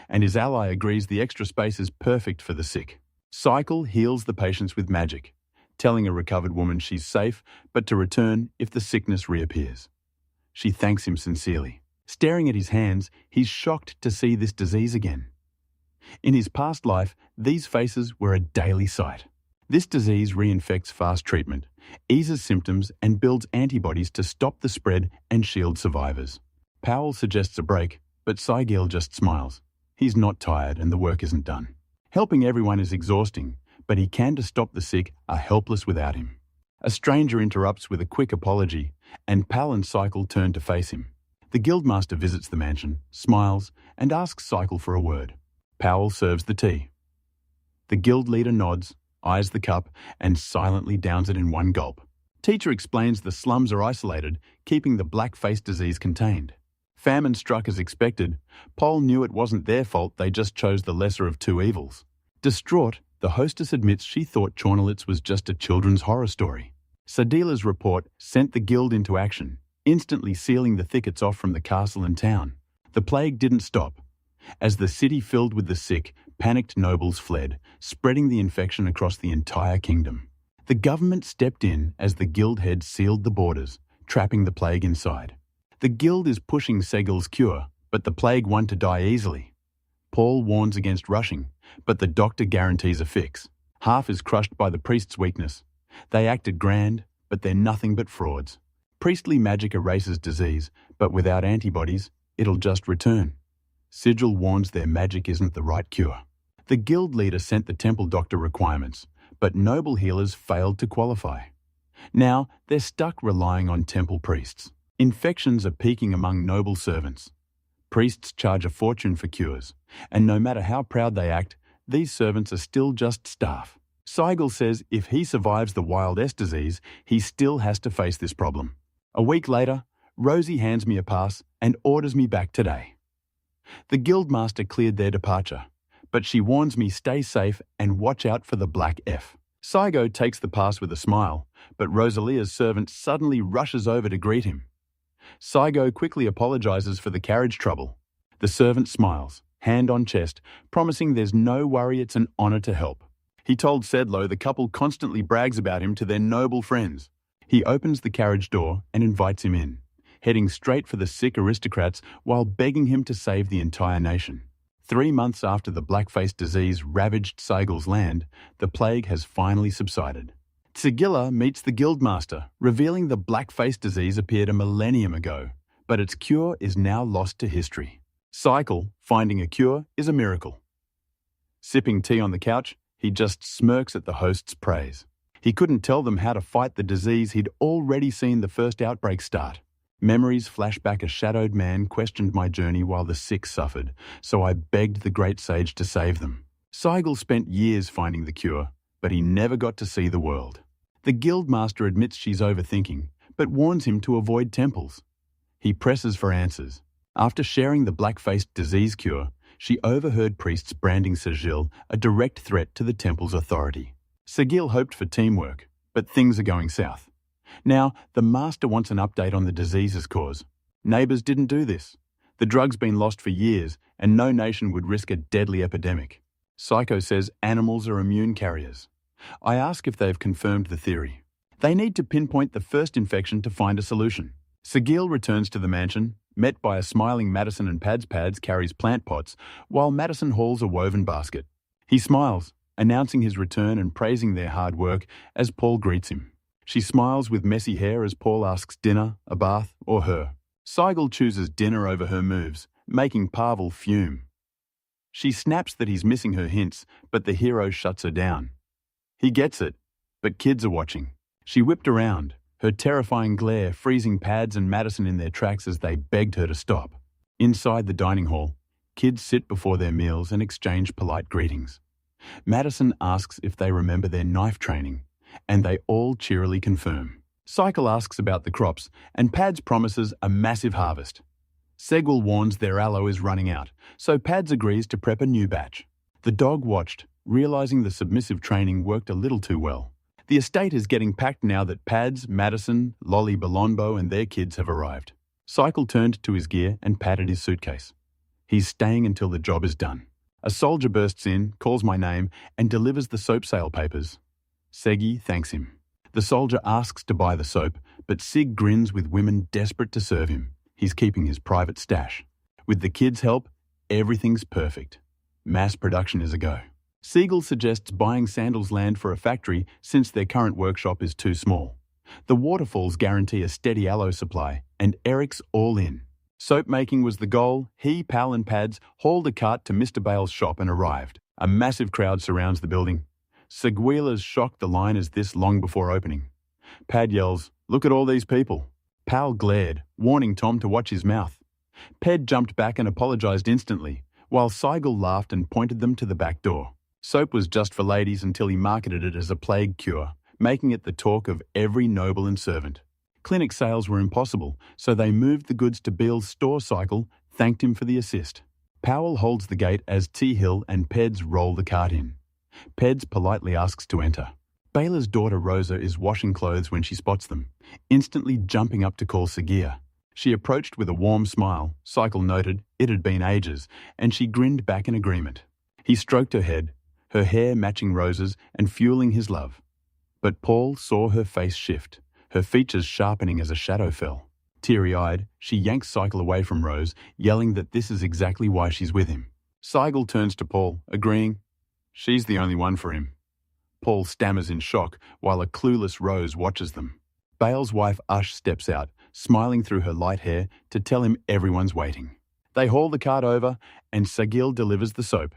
S1: and his ally agrees the extra space is perfect for the sick. Cycle heals the patients with magic, telling a recovered woman she's safe, but to return if the sickness reappears. She thanks him sincerely. Staring at his hands, he's shocked to see this disease again. In his past life, these faces were a daily sight. This disease reinfects fast treatment, eases symptoms, and builds antibodies to stop the spread and shield survivors. Powell suggests a break, but Siegel just smiles. He's not tired and the work isn't done. Helping everyone is exhausting, but he can to stop the sick are helpless without him. A stranger interrupts with a quick apology, and Pal and Cycle turn to face him. The guildmaster visits the mansion, smiles, and asks Cycle for a word. Powell serves the tea. The guild leader nods, eyes the cup, and silently downs it in one gulp. Teacher explains the slums are isolated, keeping the black-face disease contained. Famine struck as expected. Pol knew it wasn't their fault, they just chose the lesser of two evils. Distraught, the hostess admits she thought Chornolitz was just a children's horror story. Sadila's report sent the guild into action, instantly sealing the thickets off from the castle and town. The plague didn't stop. As the city filled with the sick, panicked nobles fled, spreading the infection across the entire kingdom. The government stepped in as the guild head sealed the borders, trapping the plague inside. The guild is pushing Segel's cure, but the plague won to die easily. Paul warns against rushing, but the doctor guarantees a fix. Half is crushed by the priest's weakness. They acted grand, but they're nothing but frauds. Priestly magic erases disease, but without antibodies, it'll just return. Sigil warns their magic isn't the right cure. The guild leader sent the temple doctor requirements, but noble healers failed to qualify. Now, they're stuck relying on temple priests. Infections are peaking among noble servants. Priests charge a fortune for cures, and no matter how proud they act, these servants are still just staff. Siegel says if he survives the Wild S disease, he still has to face this problem. A week later, Rosie hands me a pass and orders me back today. The guildmaster cleared their departure, but she warns me stay safe and watch out for the Black F. Saigo takes the pass with a smile, but Rosalia's servant suddenly rushes over to greet him. Saigo quickly apologizes for the carriage trouble. The servant smiles, hand on chest, promising there's no worry, it's an honor to help. He told Sedlow the couple constantly brags about him to their noble friends. He opens the carriage door and invites him in, heading straight for the sick aristocrats while begging him to save the entire nation. 3 months after the blackface disease ravaged Seigel's land, the plague has finally subsided. Sigilla meets the guildmaster, revealing the blackface disease appeared a millennium ago, but its cure is now lost to history. Cycle, finding a cure, is a miracle. Sipping tea on the couch, he just smirks at the host's praise. He couldn't tell them how to fight the disease he'd already seen the first outbreak start. Memories flash back. A shadowed man questioned my journey while the sick suffered, so I begged the great sage to save them. Seigel spent years finding the cure, but he never got to see the world. The guildmaster admits she's overthinking, but warns him to avoid temples. He presses for answers. After sharing the black-faced disease cure, she overheard priests branding Sigil a direct threat to the temple's authority. Sigil hoped for teamwork, but things are going south. Now, the master wants an update on the disease's cause. Neighbours didn't do this. The drug's been lost for years, and no nation would risk a deadly epidemic. Psycho says animals are immune carriers. I ask if they've confirmed the theory. They need to pinpoint the first infection to find a solution. Sigil returns to the mansion, met by a smiling Madison, and Pads carries plant pots, while Madison hauls a woven basket. He smiles, announcing his return and praising their hard work as Paul greets him. She smiles with messy hair as Paul asks dinner, a bath, or her. Seigel chooses dinner over her moves, making Pavel fume. She snaps that he's missing her hints, but the hero shuts her down. He gets it, but kids are watching. She whipped around, her terrifying glare freezing Pads and Madison in their tracks as they begged her to stop. Inside the dining hall, kids sit before their meals and exchange polite greetings. Madison asks if they remember their knife training, and they all cheerily confirm. Cycle asks about the crops, and Pads promises a massive harvest. Segwell warns their aloe is running out, so Pads agrees to prep a new batch. The dog watched, realizing the submissive training worked a little too well. The estate is getting packed now that Pads, Madison, Lolly Balonbo and their kids have arrived. Cycle turned to his gear and patted his suitcase. He's staying until the job is done. A soldier bursts in, calls my name, and delivers the soap sale papers. Segi thanks him. The soldier asks to buy the soap, but Sig grins with women desperate to serve him. He's keeping his private stash. With the kids' help, everything's perfect. Mass production is a go. Siegel suggests buying Sandals land for a factory since their current workshop is too small. The waterfalls guarantee a steady aloe supply, and Eric's all in. Soap making was the goal. He, Pal and Pads hauled a cart to Mr. Bale's shop and arrived. A massive crowd surrounds the building. Seguila's shocked the line is this long before opening. Pad yells, "Look at all these people." Pal glared, warning Tom to watch his mouth. Ped jumped back and apologized instantly, while Seigel laughed and pointed them to the back door. Soap was just for ladies until he marketed it as a plague cure, making it the talk of every noble and servant. Clinic sales were impossible, so they moved the goods to Beale's store. Cycle thanked him for the assist. Powell holds the gate as T. Hill and Peds roll the cart in. Peds politely asks to enter. Baylor's daughter Rosa is washing clothes when she spots them, instantly jumping up to call Sagia. She approached with a warm smile. Cycle noted it had been ages, and she grinned back in agreement. He stroked her head, her hair matching Rosa's and fueling his love. But Paul saw her face shift, her features sharpening as a shadow fell. Teary-eyed, she yanks Cycle away from Rose, yelling that this is exactly why she's with him. Cycle turns to Paul, agreeing, she's the only one for him. Paul stammers in shock, while a clueless Rose watches them. Bale's wife Ush steps out, smiling through her light hair to tell him everyone's waiting. They haul the cart over, and Sagil delivers the soap.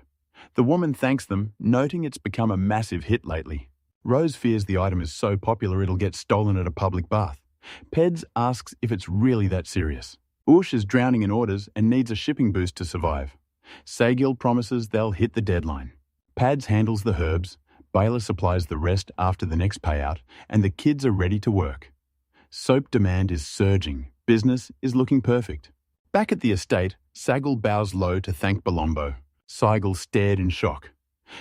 S1: The woman thanks them, noting it's become a massive hit lately. Rose fears the item is so popular it'll get stolen at a public bath. Peds asks if it's really that serious. Ush is drowning in orders and needs a shipping boost to survive. Sagil promises they'll hit the deadline. Pads handles the herbs, Baylor supplies the rest after the next payout, and the kids are ready to work. Soap demand is surging. Business is looking perfect. Back at the estate, Sagil bows low to thank Balombo. Seigel stared in shock.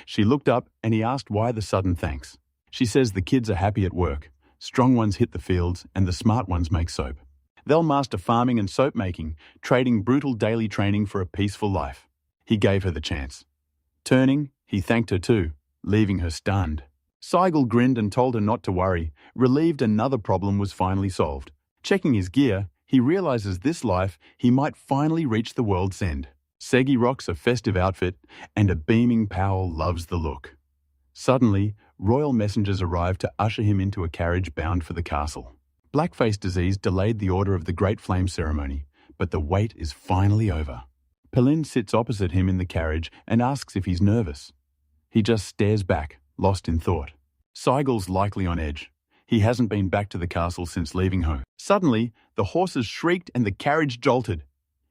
S1: She looked up and he asked why the sudden thanks. She says the kids are happy at work. Strong ones hit the fields and the smart ones make soap. They'll master farming and soap making, trading brutal daily training for a peaceful life. He gave her the chance. Turning, he thanked her too, leaving her stunned. Seigel grinned and told her not to worry, relieved another problem was finally solved. Checking his gear, he realizes this life he might finally reach the world's end. Segi rocks a festive outfit, and a beaming Powell loves the look. Suddenly, royal messengers arrive to usher him into a carriage bound for the castle. Blackface disease delayed the order of the Great Flame ceremony, but the wait is finally over. Pelin sits opposite him in the carriage and asks if he's nervous. He just stares back, lost in thought. Seigel's likely on edge. He hasn't been back to the castle since leaving home. Suddenly, the horses shrieked and the carriage jolted.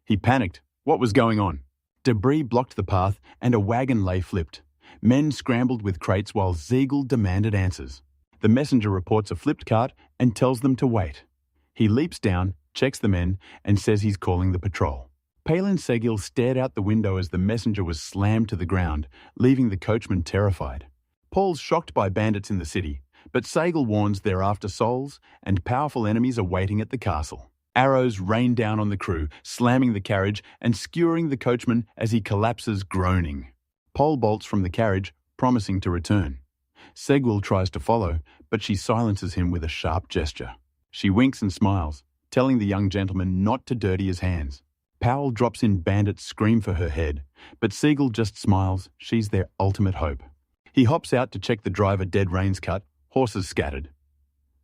S1: He panicked. What was going on? Debris blocked the path and a wagon lay flipped. Men scrambled with crates while Ziegel demanded answers. The messenger reports a flipped cart and tells them to wait. He leaps down, checks the men, and says he's calling the patrol. Palin Segil stared out the window as the messenger was slammed to the ground, leaving the coachman terrified. Paul's shocked by bandits in the city, but Segil warns they're after souls and powerful enemies are waiting at the castle. Arrows rain down on the crew, slamming the carriage and skewering the coachman as he collapses groaning. Paul bolts from the carriage, promising to return. Segwell tries to follow, but she silences him with a sharp gesture. She winks and smiles, telling the young gentleman not to dirty his hands. Powell drops in bandits scream for her head, but Siegel just smiles, she's their ultimate hope. He hops out to check the driver dead reins cut, horses scattered.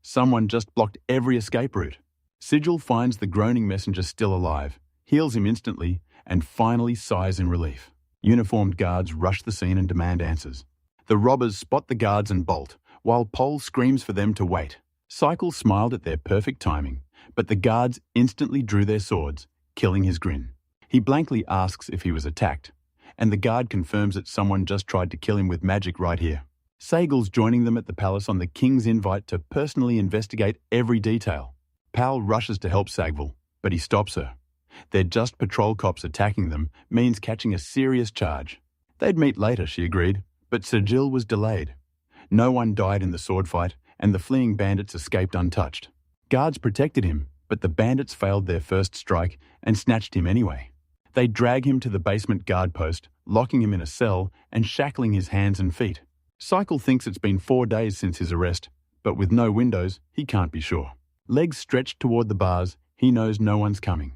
S1: Someone just blocked every escape route. Sigil finds the groaning messenger still alive, heals him instantly, and finally sighs in relief. Uniformed guards rush the scene and demand answers. The robbers spot the guards and bolt, while Pole screams for them to wait. Cycle smiled at their perfect timing, but the guards instantly drew their swords, killing his grin. He blankly asks if he was attacked, and the guard confirms that someone just tried to kill him with magic right here. Sagal's joining them at the palace on the king's invite to personally investigate every detail. Pal rushes to help Sagville, but he stops her. They're just patrol cops attacking them means catching a serious charge. They'd meet later, she agreed, but Sigil was delayed. No one died in the sword fight, and the fleeing bandits escaped untouched. Guards protected him, but the bandits failed their first strike and snatched him anyway. They drag him to the basement guard post, locking him in a cell and shackling his hands and feet. Cycle thinks it's been 4 days since his arrest, but with no windows, he can't be sure. Legs stretched toward the bars, he knows no one's coming.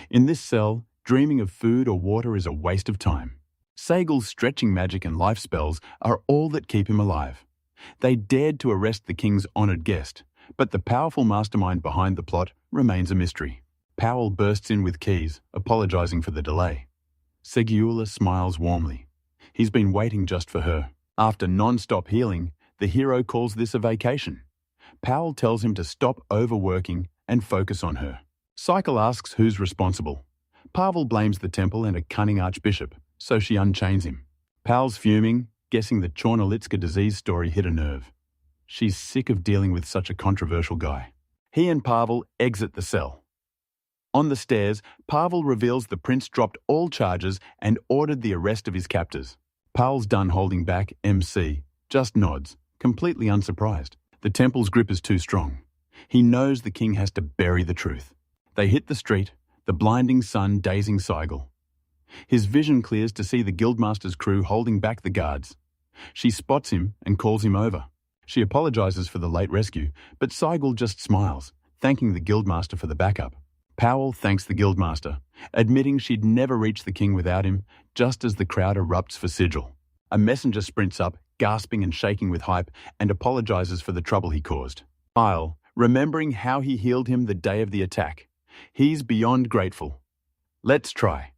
S1: In this cell, dreaming of food or water is a waste of time. Sagal's stretching magic and life spells are all that keep him alive. They dared to arrest the king's honoured guest, but the powerful mastermind behind the plot remains a mystery. Powell bursts in with keys, apologising for the delay. Seguela smiles warmly. He's been waiting just for her. After non-stop healing, the hero calls this a vacation. Powell tells him to stop overworking and focus on her. Cycle asks who's responsible. Pavel blames the temple and a cunning archbishop, so she unchains him. Powell's fuming, guessing the Chornolitska disease story hit a nerve. She's sick of dealing with such a controversial guy. He and Pavel exit the cell. On the stairs, Pavel reveals the prince dropped all charges and ordered the arrest of his captors. Powell's done holding back MC, just nods, completely unsurprised. The temple's grip is too strong. He knows the king has to bury the truth. They hit the street, the blinding sun dazing Sigil. His vision clears to see the guildmaster's crew holding back the guards. She spots him and calls him over. She apologizes for the late rescue, but Sigil just smiles, thanking the guildmaster for the backup. Powell thanks the guildmaster, admitting she'd never reach the king without him, just as the crowd erupts for Sigil. A messenger sprints up, gasping and shaking with hype, and apologizes for the trouble he caused. Isle, remembering how he healed him the day of the attack. He's beyond grateful. Let's try.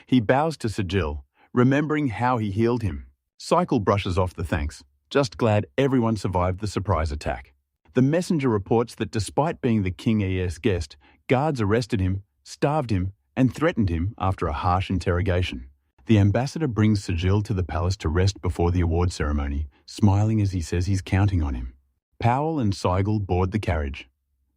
S1: He bows to Sigil, remembering how he healed him. Cycle brushes off the thanks, just glad everyone survived the surprise attack. The messenger reports that despite being the King-ES guest, guards arrested him, starved him, and threatened him after a harsh interrogation. The ambassador brings Sigil to the palace to rest before the award ceremony, smiling as he says he's counting on him. Powell and Sigil board the carriage.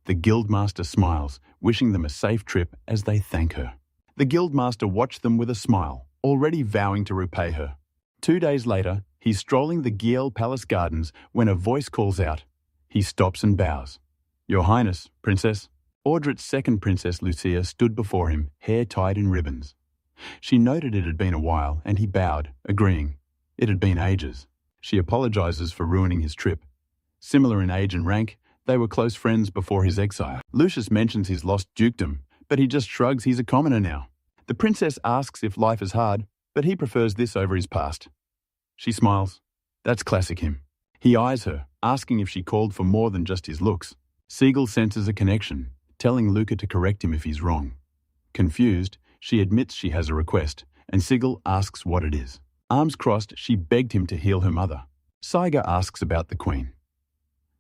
S1: The guildmaster smiles, wishing them a safe trip as they thank her. The guildmaster watched them with a smile, already vowing to repay her. 2 days later, he's strolling the Giel Palace gardens when a voice calls out. He stops and bows. Your Highness, Princess. Audrit's second princess, Lucia, stood before him, hair tied in ribbons. She noted it had been a while, and he bowed, agreeing. It had been ages. She apologizes for ruining his trip. Similar in age and rank, they were close friends before his exile. Lucius mentions his lost dukedom, but he just shrugs he's a commoner now. The princess asks if life is hard, but he prefers this over his past. She smiles. That's classic him. He eyes her, asking if she called for more than just his looks. Sigil senses a connection, telling Luca to correct him if he's wrong. Confused, she admits she has a request, and Sigil asks what it is. Arms crossed, she begged him to heal her mother. Saiga asks about the queen.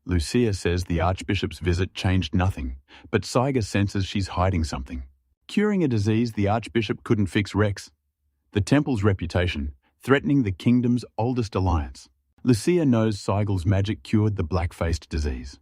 S1: Lucia says the archbishop's visit changed nothing, but Saiga senses she's hiding something. Curing a disease the archbishop couldn't fix Rex. The temple's reputation, threatening the kingdom's oldest alliance. Lucia knows Sigil's magic cured the black-faced disease.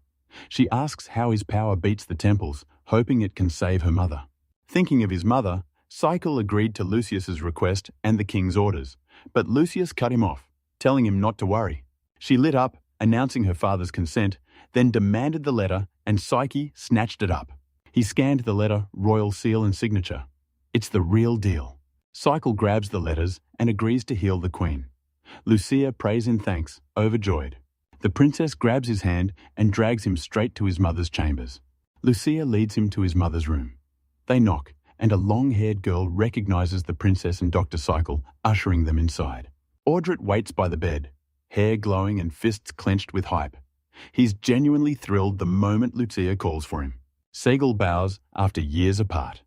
S1: She asks how his power beats the temple's, hoping it can save her mother. Thinking of his mother, Sigil agreed to Lucius's request and the king's orders, but Lucius cut him off, telling him not to worry. She lit up, announcing her father's consent, then demanded the letter, and Psyche snatched it up. He scanned the letter, royal seal and signature. It's the real deal. Cycle grabs the letters and agrees to heal the queen. Lucia prays in thanks, overjoyed. The princess grabs his hand and drags him straight to his mother's chambers. Lucia leads him to his mother's room. They knock, and a long-haired girl recognizes the princess and Dr. Cycle, ushering them inside. Audrit waits by the bed, hair glowing and fists clenched with hype. He's genuinely thrilled the moment Lucia calls for him. Segel bows after years apart.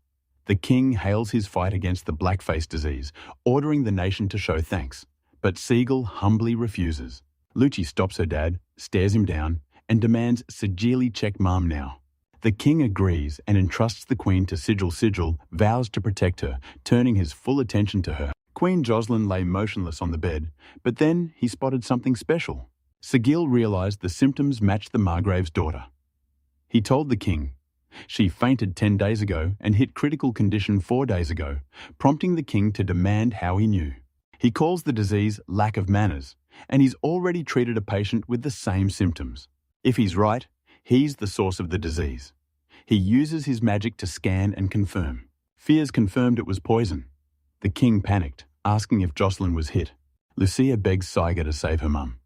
S1: The king hails his fight against the blackface disease, ordering the nation to show thanks. But Segel humbly refuses. Lucci stops her dad, stares him down, and demands Sigili check mom now. The king agrees and entrusts the queen to Sigil. Sigil vows to protect her, turning his full attention to her. Queen Jocelyn lay motionless on the bed, but then he spotted something special. Sigil realized the symptoms matched the Margrave's daughter. He told the king. She fainted 10 days ago and hit critical condition 4 days ago, prompting the king to demand how he knew. He calls the disease lack of manners, and he's already treated a patient with the same symptoms. If he's right, he's the source of the disease. He uses his magic to scan and confirm. Fears confirmed it was poison. The king panicked, asking if Jocelyn was hit. Lucia begs Saiga to save her mum.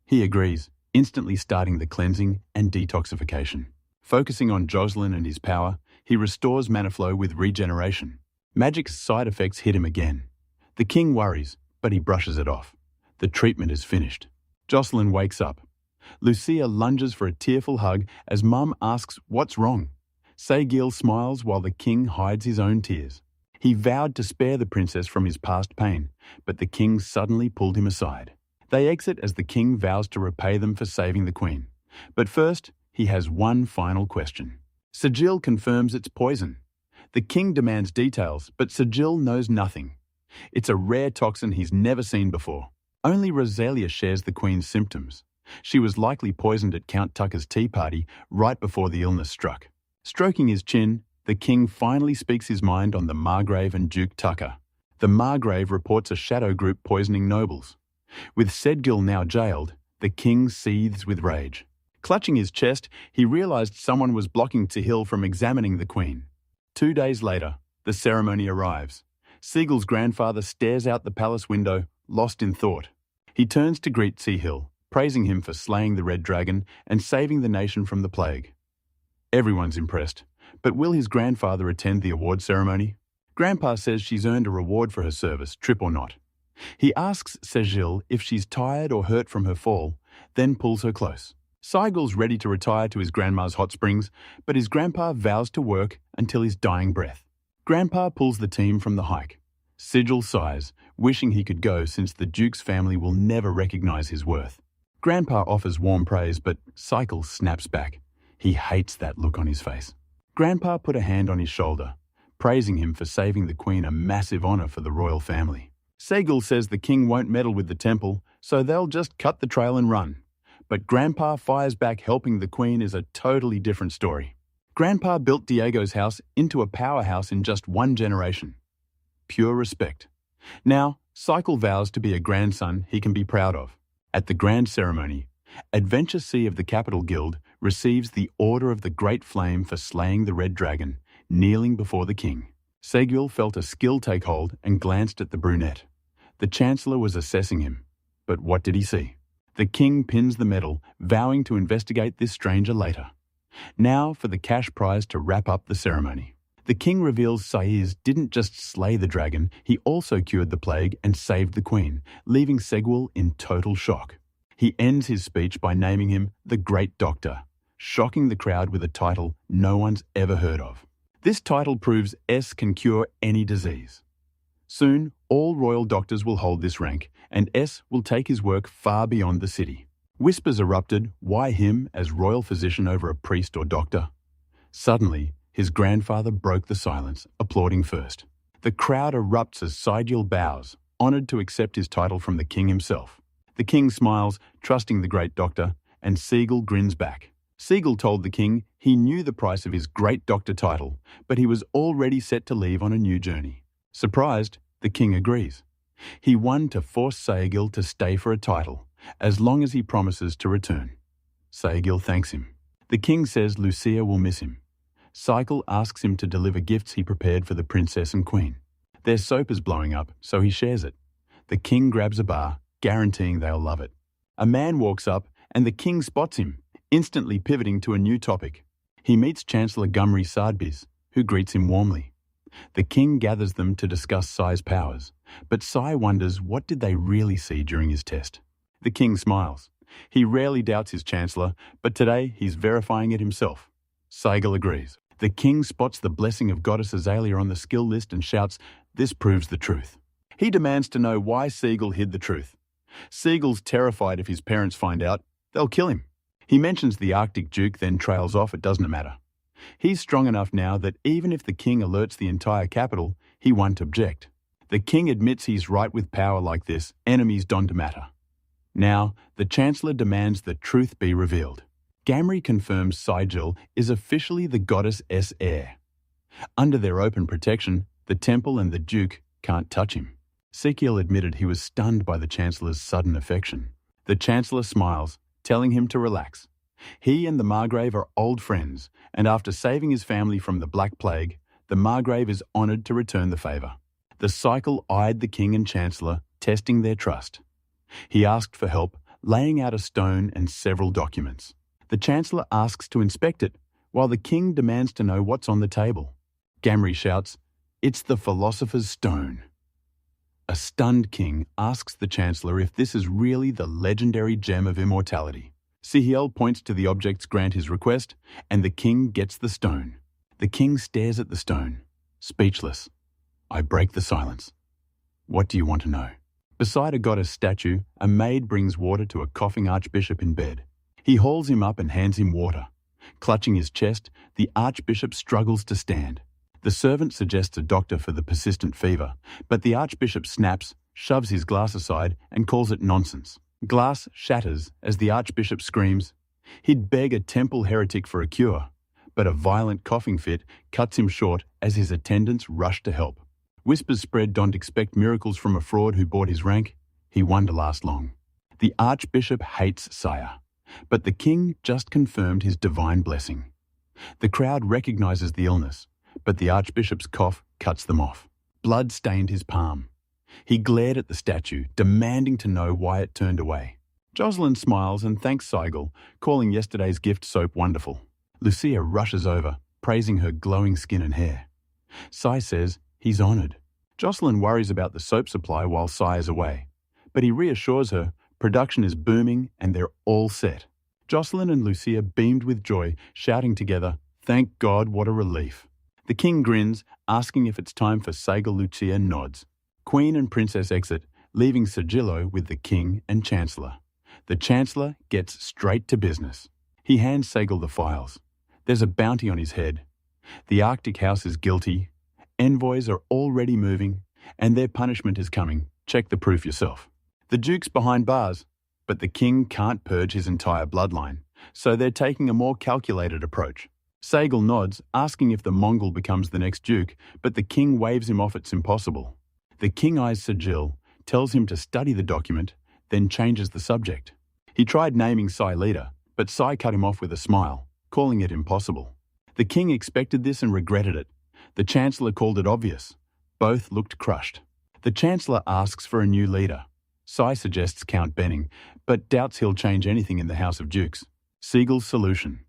S1: He agrees, instantly starting the cleansing and detoxification. Focusing on Jocelyn and his power, he restores mana flow with regeneration. Magic's side effects hit him again. The king worries, but he brushes it off. The treatment is finished. Jocelyn wakes up. Lucia lunges for a tearful hug as mum asks what's wrong. Segil smiles while the king hides his own tears. He vowed to spare the princess from his past pain, but the king suddenly pulled him aside. They exit as the king vows to repay them for saving the queen. But first, he has one final question. Sigil confirms it's poison. The king demands details, but Sigil knows nothing. It's a rare toxin he's never seen before. Only Rosalia shares the queen's symptoms. She was likely poisoned at Count Tucker's tea party right before the illness struck. Stroking his chin, the king finally speaks his mind on the Margrave and Duke Tucker. The Margrave reports a shadow group poisoning nobles. With Sedgil now jailed, the king seethes with rage. Clutching his chest, he realized someone was blocking Tehil from examining the queen. 2 days later, the ceremony arrives. Siegel's grandfather stares out the palace window, lost in thought. He turns to greet Tehil, praising him for slaying the red dragon and saving the nation from the plague. Everyone's impressed, but will his grandfather attend the award ceremony? Grandpa says she's earned a reward for her service, trip or not. He asks Segil if she's tired or hurt from her fall, then pulls her close. Seigel's ready to retire to his grandma's hot springs, but his grandpa vows to work until his dying breath. Grandpa pulls the team from the hike. Sigil sighs, wishing he could go since the Duke's family will never recognize his worth. Grandpa offers warm praise, but Sigil snaps back. He hates that look on his face. Grandpa put a hand on his shoulder, praising him for saving the queen, a massive honor for the royal family. Segil says the king won't meddle with the temple, so they'll just cut the trail and run. But Grandpa fires back, helping the queen is a totally different story. Grandpa built Diego's house into a powerhouse in just 1 generation. Pure respect. Now, Cycle vows to be a grandson he can be proud of. At the grand ceremony, Adventure C of the Capital Guild receives the Order of the Great Flame for slaying the Red Dragon, kneeling before the king. Segil felt a skill take hold and glanced at the brunette. The Chancellor was assessing him. But what did he see? The king pins the medal, vowing to investigate this stranger later. Now for the cash prize to wrap up the ceremony. The king reveals Saiz didn't just slay the dragon, he also cured the plague and saved the queen, leaving Segwal in total shock. He ends his speech by naming him the Great Doctor, shocking the crowd with a title no one's ever heard of. This title proves S can cure any disease. Soon, all royal doctors will hold this rank, and S will take his work far beyond the city. Whispers erupted, why him as royal physician over a priest or doctor? Suddenly, his grandfather broke the silence, applauding first. The crowd erupts as Sigil bows, honoured to accept his title from the king himself. The king smiles, trusting the great doctor, and Segil grins back. Segil told the king he knew the price of his great doctor title, but he was already set to leave on a new journey. Surprised, the king agrees. He won to force Segil to stay for a title, as long as he promises to return. Segil thanks him. The king says Lucia will miss him. Cycle asks him to deliver gifts he prepared for the princess and queen. Their soap is blowing up, so he shares it. The king grabs a bar, guaranteeing they'll love it. A man walks up, and the king spots him, instantly pivoting to a new topic. He meets Chancellor Gumri Sadbiz, who greets him warmly. The king gathers them to discuss Sai's powers, but Sai wonders what did they really see during his test. The king smiles. He rarely doubts his chancellor, but today he's verifying it himself. Saigel agrees. The king spots the blessing of Goddess Azalea on the skill list and shouts, "This proves the truth." He demands to know why Siegel hid the truth. Siegel's terrified if his parents find out, they'll kill him. He mentions the Arctic Duke, then trails off, it doesn't matter. He's strong enough now that even if the king alerts the entire capital, he won't object. The king admits he's right with power like this, enemies don't matter. Now, the Chancellor demands the truth be revealed. Gamri confirms Sigil is officially the goddess' heir. Under their open protection, the temple and the duke can't touch him. Sikiel admitted he was stunned by the Chancellor's sudden affection. The Chancellor smiles, telling him to relax. He and the Margrave are old friends, and after saving his family from the Black Plague, the Margrave is honoured to return the favour. The cycle eyed the king and Chancellor, testing their trust. He asked for help, laying out a stone and several documents. The Chancellor asks to inspect it, while the king demands to know what's on the table. Gamri shouts, "It's the Philosopher's Stone." A stunned king asks the Chancellor if this is really the legendary gem of immortality. Sihiel points to the objects grant his request, and the king gets the stone. The king stares at the stone, speechless. I break the silence. What do you want to know? Beside a goddess statue, a maid brings water to a coughing archbishop in bed. He hauls him up and hands him water. Clutching his chest, the archbishop struggles to stand. The servant suggests a doctor for the persistent fever, but the archbishop snaps, shoves his glass aside, and calls it nonsense. Glass shatters as the archbishop screams. He'd beg a temple heretic for a cure, but a violent coughing fit cuts him short as his attendants rush to help. Whispers spread don't expect miracles from a fraud who bought his rank. He won't last long. The archbishop hates Saya, but the king just confirmed his divine blessing. The crowd recognizes the illness, but the archbishop's cough cuts them off. Blood stained his palm. He glared at the statue, demanding to know why it turned away. Jocelyn smiles and thanks Sigel, calling yesterday's gift soap wonderful. Lucia rushes over, praising her glowing skin and hair. Sai says he's honoured. Jocelyn worries about the soap supply while Sai is away, but he reassures her production is booming and they're all set. Jocelyn and Lucia beamed with joy, shouting together, "Thank God, what a relief." The king grins, asking if it's time for Saigel. Lucia nods. Queen and princess exit, leaving Sigillo with the king and chancellor. The chancellor gets straight to business. He hands Saigel the files. There's a bounty on his head. The Arctic House is guilty. Envoys are already moving, and their punishment is coming. Check the proof yourself. The duke's behind bars, but the king can't purge his entire bloodline, so they're taking a more calculated approach. Saigel nods, asking if the Mongol becomes the next duke, but the king waves him off it's impossible. The king eyes Sigil, tells him to study the document, then changes the subject. He tried naming Sai leader, but Sai cut him off with a smile, calling it impossible. The king expected this and regretted it. The chancellor called it obvious. Both looked crushed. The chancellor asks for a new leader. Sai suggests Count Benning, but doubts he'll change anything in the House of Dukes. Siegel's solution.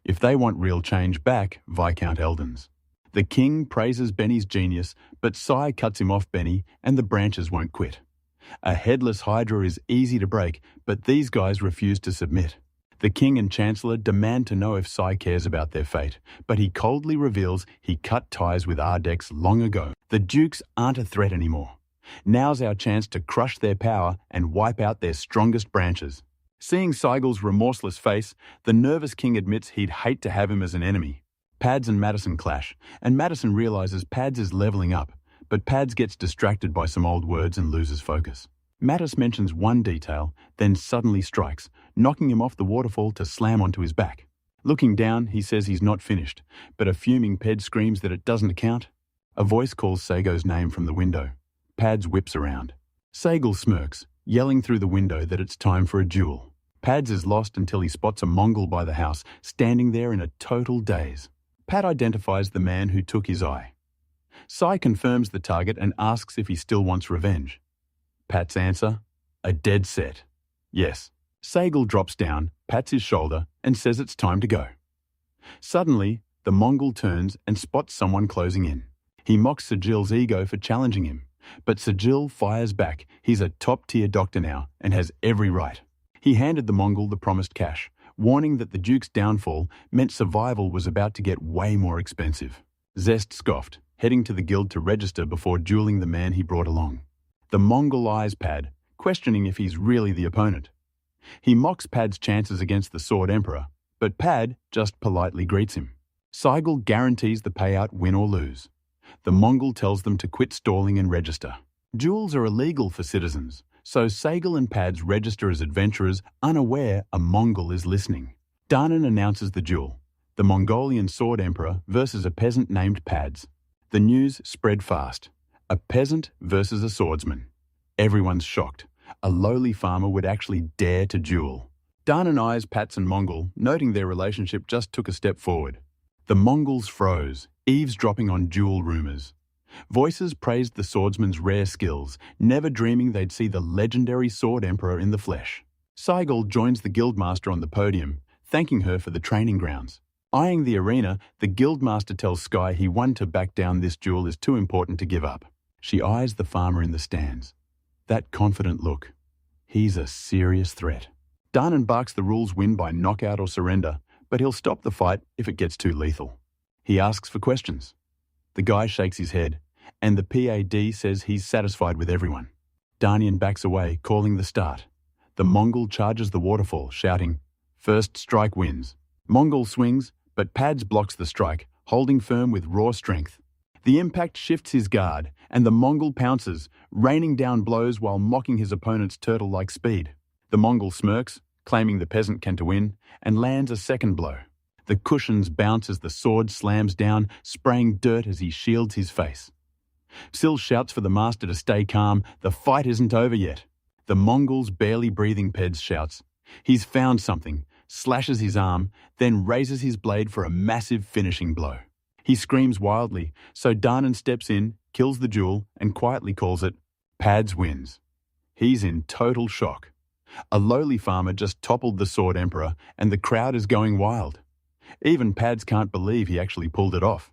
S1: If they want real change back, Viscount Eldon's. The king praises Benny's genius, but Sai cuts him off Benny and the branches won't quit. A headless hydra is easy to break, but these guys refuse to submit. The king and chancellor demand to know if Sai cares about their fate, but he coldly reveals he cut ties with Ardex long ago. The dukes aren't a threat anymore. Now's our chance to crush their power and wipe out their strongest branches. Seeing Seigel's remorseless face, the nervous king admits he'd hate to have him as an enemy. Pads and Madison clash, and Madison realizes Pads is leveling up, but Pads gets distracted by some old words and loses focus. Mattis mentions one detail, then suddenly strikes, knocking him off the waterfall to slam onto his back. Looking down, he says he's not finished, but a fuming Ped screams that it doesn't count. A voice calls Sago's name from the window. Pads whips around. Sagal smirks, yelling through the window that it's time for a duel. Pads is lost until he spots a Mongol by the house, standing there in a total daze. Pad identifies the man who took his eye. Sai confirms the target and asks if he still wants revenge. Pat's answer? A dead set. Yes. Sagal drops down, pats his shoulder, and says it's time to go. Suddenly, the Mongol turns and spots someone closing in. He mocks Sigil's ego for challenging him, but Sigil fires back. He's a top-tier doctor now and has every right. He handed the Mongol the promised cash, warning that the Duke's downfall meant survival was about to get way more expensive. Zest scoffed, heading to the guild to register before dueling the man he brought along. The Mongol eyes Pad, questioning if he's really the opponent. He mocks Pad's chances against the Sword Emperor, but Pad just politely greets him. Seigel guarantees the payout win or lose. The Mongol tells them to quit stalling and register. Duels are illegal for citizens, so Seigel and Pads register as adventurers, unaware a Mongol is listening. Danan announces the duel, the Mongolian Sword Emperor versus a peasant named Pads. The news spread fast. A peasant versus a swordsman. Everyone's shocked. A lowly farmer would actually dare to duel. Danan eyes Pats and Mongol, noting their relationship just took a step forward. The Mongols froze, eavesdropping on duel rumors. Voices praised the swordsman's rare skills, never dreaming they'd see the legendary Sword Emperor in the flesh. Seigel joins the guildmaster on the podium, thanking her for the training grounds. Eyeing the arena, the guildmaster tells Sky he won to back down this duel is too important to give up. She eyes the farmer in the stands. That confident look. He's a serious threat. Danan barks the rules win by knockout or surrender, but he'll stop the fight if it gets too lethal. He asks for questions. The guy shakes his head, and the PAD says he's satisfied with everyone. Danian backs away, calling the start. The Mongol charges the waterfall, shouting, "First strike wins." Mongol swings, but Pads blocks the strike, holding firm with raw strength. The impact shifts his guard, and the Mongol pounces, raining down blows while mocking his opponent's turtle-like speed. The Mongol smirks, claiming the peasant can to win, and lands a second blow. The cushions bounce as the sword slams down, spraying dirt as he shields his face. Sil shouts for the master to stay calm. The fight isn't over yet. The Mongol's barely breathing Peds shouts. He's found something, slashes his arm, then raises his blade for a massive finishing blow. He screams wildly, so Danan steps in, kills the duel, and quietly calls it, Pads wins. He's in total shock. A lowly farmer just toppled the Sword Emperor, and the crowd is going wild. Even Pads can't believe he actually pulled it off.